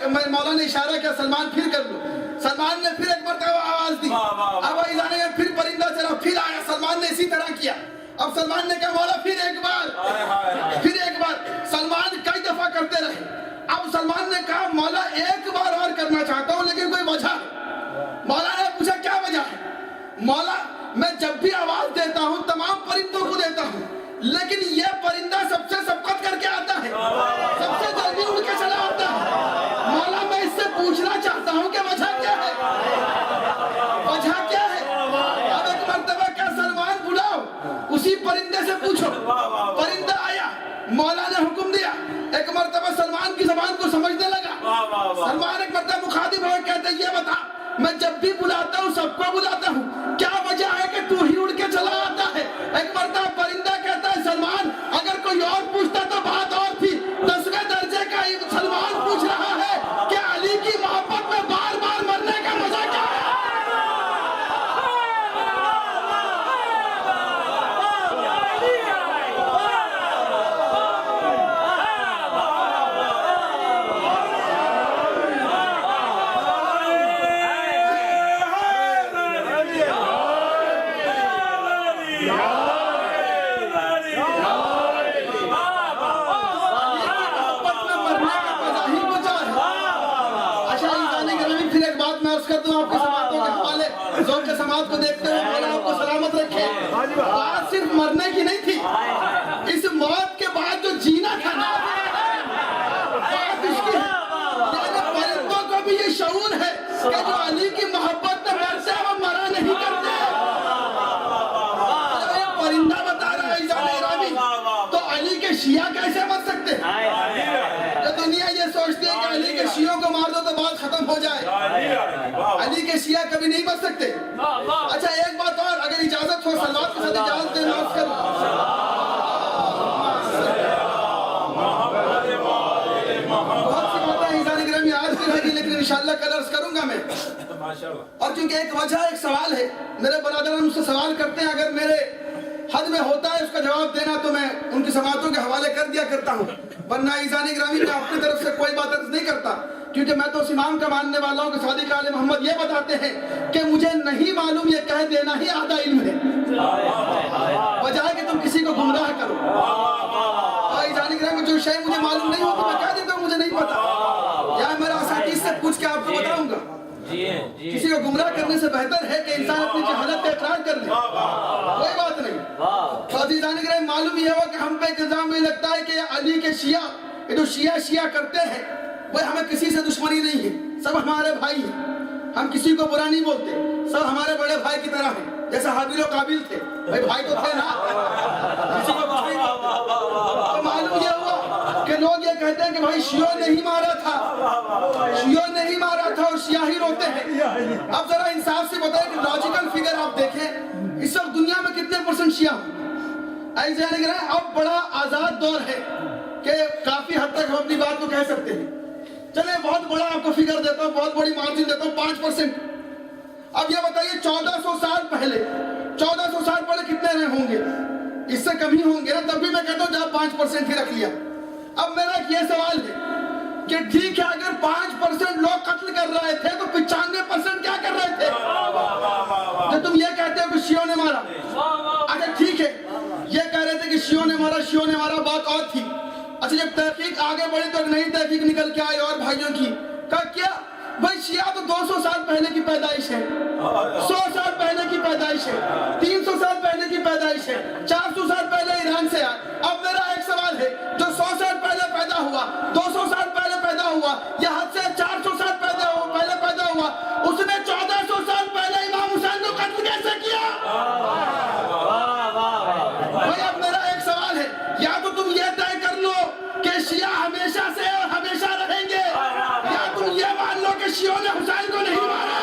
مولا نے اشارہ کیا سلمان پھر کر لو. سلمان نے پھر ایک مرتبہ آواز دی. اب وہی جانے گا پھر پرندہ چلا, پھر آیا, سلمان نے اسی طرح کیا. اب سلمان نے کہا مولا پھر ایک بار. سلمان کئی دفعہ کرتے رہے. اب سلمان نے کہا مولا ایک بار اور کرنا چاہتا ہوں لیکن کوئی وجہ ہے. مولا نے پوچھا کیا وجہ ہے؟ مولا میں جب بھی آواز دیتا ہوں تمام پرندوں کو دیتا ہوں, لیکن یہ پرندہ سب سے سبقت کر کے آتا ہے, سب سے جلدی اڑ کے چلا آتا ہے. مولا میں اس سے پوچھنا چاہتا ہوں کہ وجہ کیا ہے؟ اب ایک مرتبہ کیا سلمان بلاؤ, اسی پرندے سے پوچھو. پرندہ آیا, مولا نے حکم دیا. ایک مرتبہ سلمان کی زبان کو سمجھنے لگا. سلمان ایک مرتبہ مخاطب ہو کہتے ہیں یہ بتا, میں جب بھی بلاتا ہوں سب کو بلاتا ہوں, کیا وجہ ہے کہ تو ہی اڑ کے چلا آتا ہے؟ ایک مرتبہ پرندہ کہتا ہے سلمان اگر کوئی اور پوچھتا تو بات اور تھی, 10ویں درجے کا سلمان پوچھ رہا ہے کہ علی کی محبت میں بار بار مرنے کا مزہ کیا ہے؟ سماعت کو دیکھتے ہوئے مولا آپ کو سلامت رکھے. بات صرف مرنے کی نہیں تھی, اس موت کے بعد جو جینا تھا نا, بات اس کی ہے. یعنی پرندوں کو بھی یہ شعور ہے کہ جو علی کی محبت میں مرتے ہیں وہ مرا نہیں کرتے. یہ پرندہ بتا رہا ہے ایزان اکرامی, تو علی کے شیعہ کیسے مر سکتے ہیں؟ جو دنیا یہ سوچتی ہے کہ علی کے شیعوں کو مار دو تو بات ختم ہو جائے, علی کے شیعہ کبھی نہیں بچ سکتے. اچھا ایک بات اور, اگر اجازت ہو سلوات کے ساتھ اجازت دیں نماز کروں. بہت سی باتیں ایزان گرامی آج کی رہے گی لیکن انشاءاللہ کل عرض کروں گا میں. اور کیونکہ ایک وجہ ایک سوال ہے, میرے برادران مجھ سے سوال کرتے ہیں, اگر میرے حد میں ہوتا ہے اس کا جواب دینا تو میں ان کی سماعتوں کے حوالے کر دیا کرتا ہوں, ورنہ ایزان گرامی میں اپنی طرف سے کوئی بات عرض نہیں کرتا, کیونکہ میں تو اس امام کا ماننے والا ہوں کہ صادق آل محمد یہ بتاتے ہیں کہ مجھے نہیں معلوم یہ کہہ دینا ہی آدھا علم ہے, بجائے کہ تم کسی کو گمراہ کرو. اور ایزان گرامی جو شے مجھے معلوم نہیں ہوتی میں کہہ دیتا ہوں مجھے نہیں پتا, یا میرا اساتذہ سے پوچھ کے آپ کو بتاؤں گا. کسی کو گمراہ کرنے سے بہتر ہے کہ انسان اپنی جہالت پہ اقرار کر لے, کوئی بات نہیں. تو عزیزان گرامی معلوم یہ ہوا کہ ہم پہ الزام یہ لگتا ہے کہ علی کے شیعہ, یہ جو شیعہ کرتے ہیں وہ ہمیں کسی سے دشمنی نہیں ہے, سب ہمارے بھائی ہیں, ہم کسی کو برا نہیں بولتے, سب ہمارے بڑے بھائی کی طرح ہیں, جیسے حابیل و قابیل تھے, بھائی تو تھے نا, کسی کو کچھ نہیں بولتے. تو معلوم یہ ہوا کہ لوگ یہ کہتے ہیں کہ بھائی شیعوں نے ہی مارا تھا اور شیعہ ہی روتے ہیں. اب ذرا انصاف سے بتائیں کہ لاجیکل فگر آپ دیکھیں اس وقت دنیا میں کتنے % شیعہ ہوں؟ ایسے نہیں کہہ رہے, اب بڑا آزاد دور ہے کہ کافی حد تک ہم اپنی بات کو کہہ سکتے ہیں. چلے بہت بڑا آپ کو فگر دیتا ہوں, بہت بڑی مارجن دیتا ہوں, 5%. اب یہ بتائیے 1400 سال پہلے کتنے رہے ہوں گے؟ اس سے کم ہی ہوں گے نا, تب بھی میں کہتا ہوں جہاں 5% ہی رکھ لیا. اب میرا یہ سوال ہے کہ ٹھیک ہے اگر 5% لوگ قتل کر رہے تھے تو 95% کیا کر رہے تھے؟ جو تم یہ کہتے ہو کہ شیعوں نے مارا, اگر ٹھیک ہے یہ کہہ رہے تھے کہ شیعوں نے مارا بات اور تھی. اچھا جب تحقیق آگے بڑھی تو ایک نئی تحقیق نکل کے آئی اور بھائیوں کی, کہا کیا بھائی شیعہ تو 200 سال پہلے کی پیدائش ہے, 100 سال پہلے کی پیدائش ہے, 300 سال پہلے کی پیدائش ہے, 400 سال پہلے ایران سے آئے. اب میرا ایک سوال ہے, جو 100 سال پہلے پیدا ہوا, 200 سال پہلے پیدا ہوا, یا حد سے 400 سال پہلے پیدا ہوا, اس نے 1400 سال پہلے امام حسین کو قتل کیسے کیا؟ بھائی اب میرا ایک سوال ہے, یا تو تم یہ طے کر لو کہ شیعہ ہمیشہ سے اور ہمیشہ رہیں گے, یا تم یہ مان لو کہ شیعوں نے حسین کو نہیں مارا.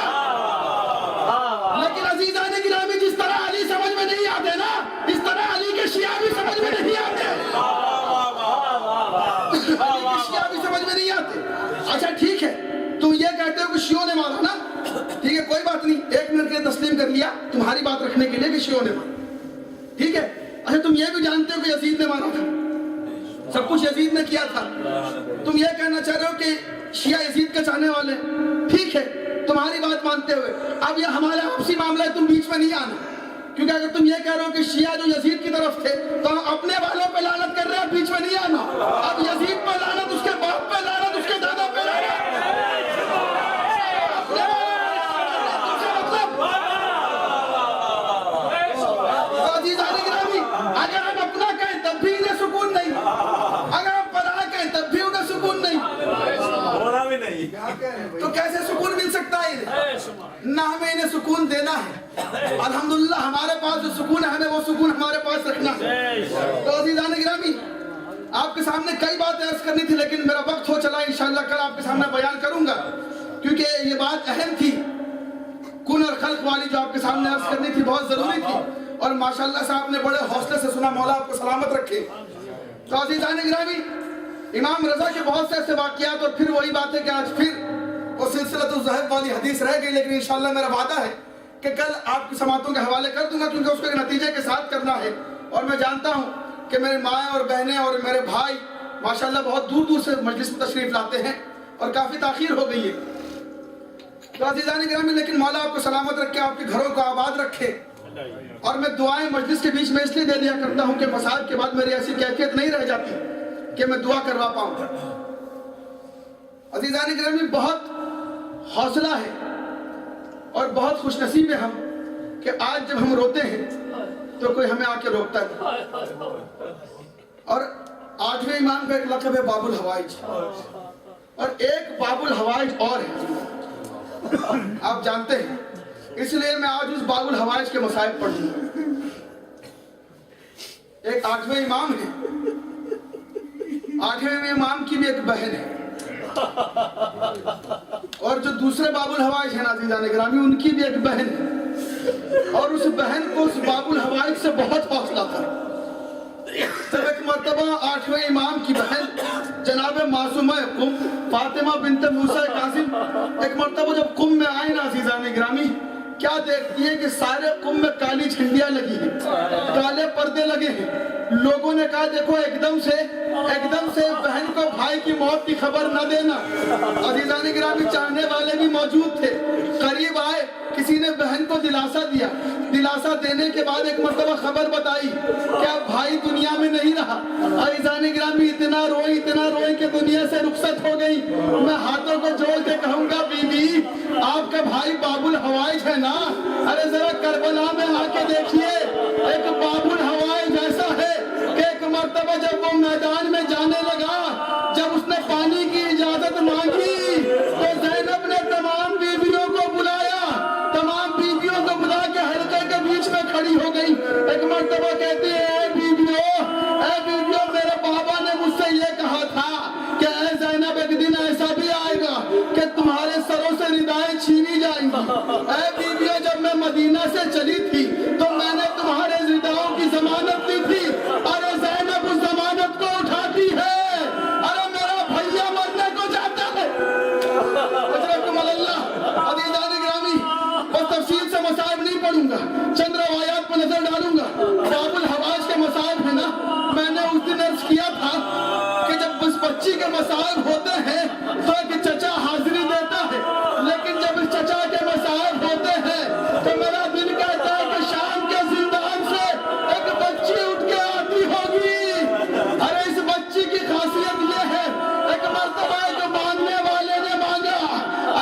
لیکن عزیزان گرامی جس طرح علی سمجھ میں نہیں آتے نا, اس طرح علی کے شیعہ بھی سمجھ میں نہیں آتے. علی کے شیعہ بھی سمجھ میں نہیں آتے. اچھا ٹھیک ہے, تم یہ کہتے ہو کہ شیعوں نے مارا نا, ٹھیک ہے کوئی بات نہیں, 1 منٹ کے لیے تسلیم کر لیا تمہاری بات رکھنے کے لیے کہ شیعوں نے مارا, ٹھیک ہے. اچھا تم یہ بھی جانتے ہو کہ یزید نے مارا تھا, سب کچھ یزید نے کیا تھا. تم یہ کہنا چاہ رہے ہو کہ شیعہ یزید کے چاہنے والے، ٹھیک ہے تمہاری بات مانتے ہوئے اب یہ ہمارا آپسی معاملہ ہے، تم بیچ میں نہیں آنا، کیونکہ اگر تم یہ کہہ رہے ہو کہ شیعہ جو یزید کی طرف تھے تو ہم اپنے والوں پہ لعنت کر رہے ہیں، بیچ میں نہیں آنا، اب یزید پہ لعنت، اس کے باپ پہ لعنت، اس کے دادا پہ لعنت، عزیزان گرامی اگر ہم اپنا کہیں تب بھی انہیں سکون نہیں، اگر ہم پناہ کہیں تب بھی انہیں سکون نہیں، ہونا بھی نہیں، تو کیسے سکون مل سکتا ہے انہیں؟ نہ ہمیں انہیں سکون دینا ہے، الحمدللہ ہمارے پاس جو سکون ہے ہمیں وہ سکون ہمارے پاس رکھنا ہے۔ تو عزیزان گرامی آپ کے سامنے کئی باتیں عرض کرنی تھی لیکن میرا وقت ہو چلا، انشاءاللہ کل آپ کے سامنے بیان کروں گا، کیونکہ یہ بات اہم تھی، کن اور خلق والی جو آپ کے سامنے عرض کرنی تھی بہت ضروری تھی، اور ماشاءاللہ سے آپ نے بڑے حوصلے سے سنا، مولا آپ کو سلامت رکھے۔ تو عزیزان گرامی امام رضا کے بہت سے ایسے واقعات، اور پھر وہی بات ہے کہ آج پھر وہ سلسلۃ الذہب والی حدیث رہ گئی، لیکن انشاءاللہ میرا وعدہ ہے کہ کل آپ کی سماعتوں کے حوالے کر دوں گا، کیونکہ اس کو ایک نتیجے کے ساتھ کرنا ہے، اور میں جانتا ہوں کہ میرے مائیں اور بہنیں اور میرے بھائی ماشاءاللہ بہت دور دور سے مجلس میں تشریف لاتے ہیں اور کافی تاخیر ہو گئی ہے۔ تو عزیزان گرامی لیکن مولا آپ کو سلامت رکھے، آپ کے گھروں کو آباد رکھے، اور میں دعائیں مجلس کے بیچ میں اس لیے دے دیا کرتا ہوں کہ مسائل کے بعد میری ایسی کیفیت نہیں رہ جاتی کہ میں دعا کروا پاؤں۔ عزیزان گرامی بہت حوصلہ ہے اور بہت خوش نصیب ہے ہم کہ آج جب ہم روتے ہیں تو کوئی ہمیں آ کے روکتا ہے، اور 8ویں امام کا ایک لقب ہے باب الحوائج، اور ایک باب الحوائج اور ہے آپ جانتے ہیں، اس لیے میں آج اس باب الحوائج کے مسائل پڑھ لوں گا۔ ایک 8ویں امام ہے، 8ویں امام کی بھی ایک بہن ہے، اور جو دوسرے باب الحوائج ہیں عزیزان گرامی ان کی بھی ایک بہن ہے، اور اس بہن کو اس باب الحوائج سے بہت حوصلہ تھا۔ جب ایک مرتبہ 8ویں امام کی بہن جناب معصومہ قم فاطمہ بنت موسیٰ کاظم ایک مرتبہ جب قم میں آئے نا عزیزان گرامی، کیا دیکھتی ہے کہ سارے قم میں کالی جھنڈیاں لگی ہیں، کالے پردے لگے ہیں۔ لوگوں نے کہا دیکھو ایک دم سے بہن کو بھائی کی موت کی خبر نہ دینا۔ عزیزان گرامی چاہنے والے بھی موجود تھے، قریب آئے، کسی نے بہن کو دلاسا دیا، دلاسا دینے کے بعد ایک مرتبہ خبر بتائی کہ اب بھائی دنیا میں نہیں رہا۔ عزیزان گرامی اتنا روئی کہ دنیا سے رخصت ہو گئی۔ میں ہاتھوں کو جوڑ کے کہوں گا بی بی آپ کا بھائی باب الحوائج ہے نا، ارے ذرا کربلا میں آ کے دیکھیے، ایک باب الحوائج ایسا ہے کہ ایک مرتبہ جب وہ میدان میں جانے لگا، جب اس نے پانی کی اجازت مانگی تو زینب نے تمام بیویوں کو بلایا، تمام بیویوں کو بلا کے حلقے کے بیچ میں کھڑی ہو گئی۔ ایک مرتبہ کہتی ہے اے بیویوں میرے بابا نے مجھ سے یہ کہا تھا کہ اے زینب ایک دن ایسا بھی آئے گا کہ تمہارے سروں سے ردائیں چھینی جائیں گی۔ اے بیویوں جب میں مدینہ سے چلی تھی تو میں نے تمہارے رداؤں کی ضمانت دی تھی، ارے زینب اس ضمانت کو اٹھاتی ہے، ارے میرا بھیا مرنے کو جاتا ہے۔ اجرکم اللہ۔ عزیزان گرامی بس تفصیل سے مصائب نہیں پڑھوں گا، چند روایات پر نظر ڈالوں گا۔ باب الحوائج کے مصائب ہے نا، میں نے اس دن عرض کیا تھا کہ جب اس بچی کے مصائب ہوتے ہیں تو ایک چچا حاضری دیتا ہے، لیکن جب اس چچا کے مصائب ہوتے ہیں تو میرا دل کہتا ہے کہ شام کے زندان سے ایک بچی اٹھ کے آتی ہوگی۔ ارے اس بچی کی خاصیت یہ ہے، ایک مرتبہ ایک مانگنے والے نے مانگا،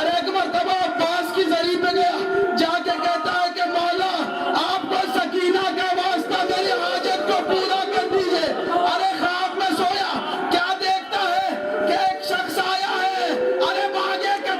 ارے ایک مرتبہ عباس کی زری پہ گیا، جا کے کہتا ہے کہ مولا آپ کو سکینہ کا واسطہ میری حاجت کو پورا کر دیجئے۔ ارے خواب میں سویا، کیا دیکھتا ہے کہ ایک شخص آیا ہے، ارے بھاگے کہ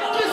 21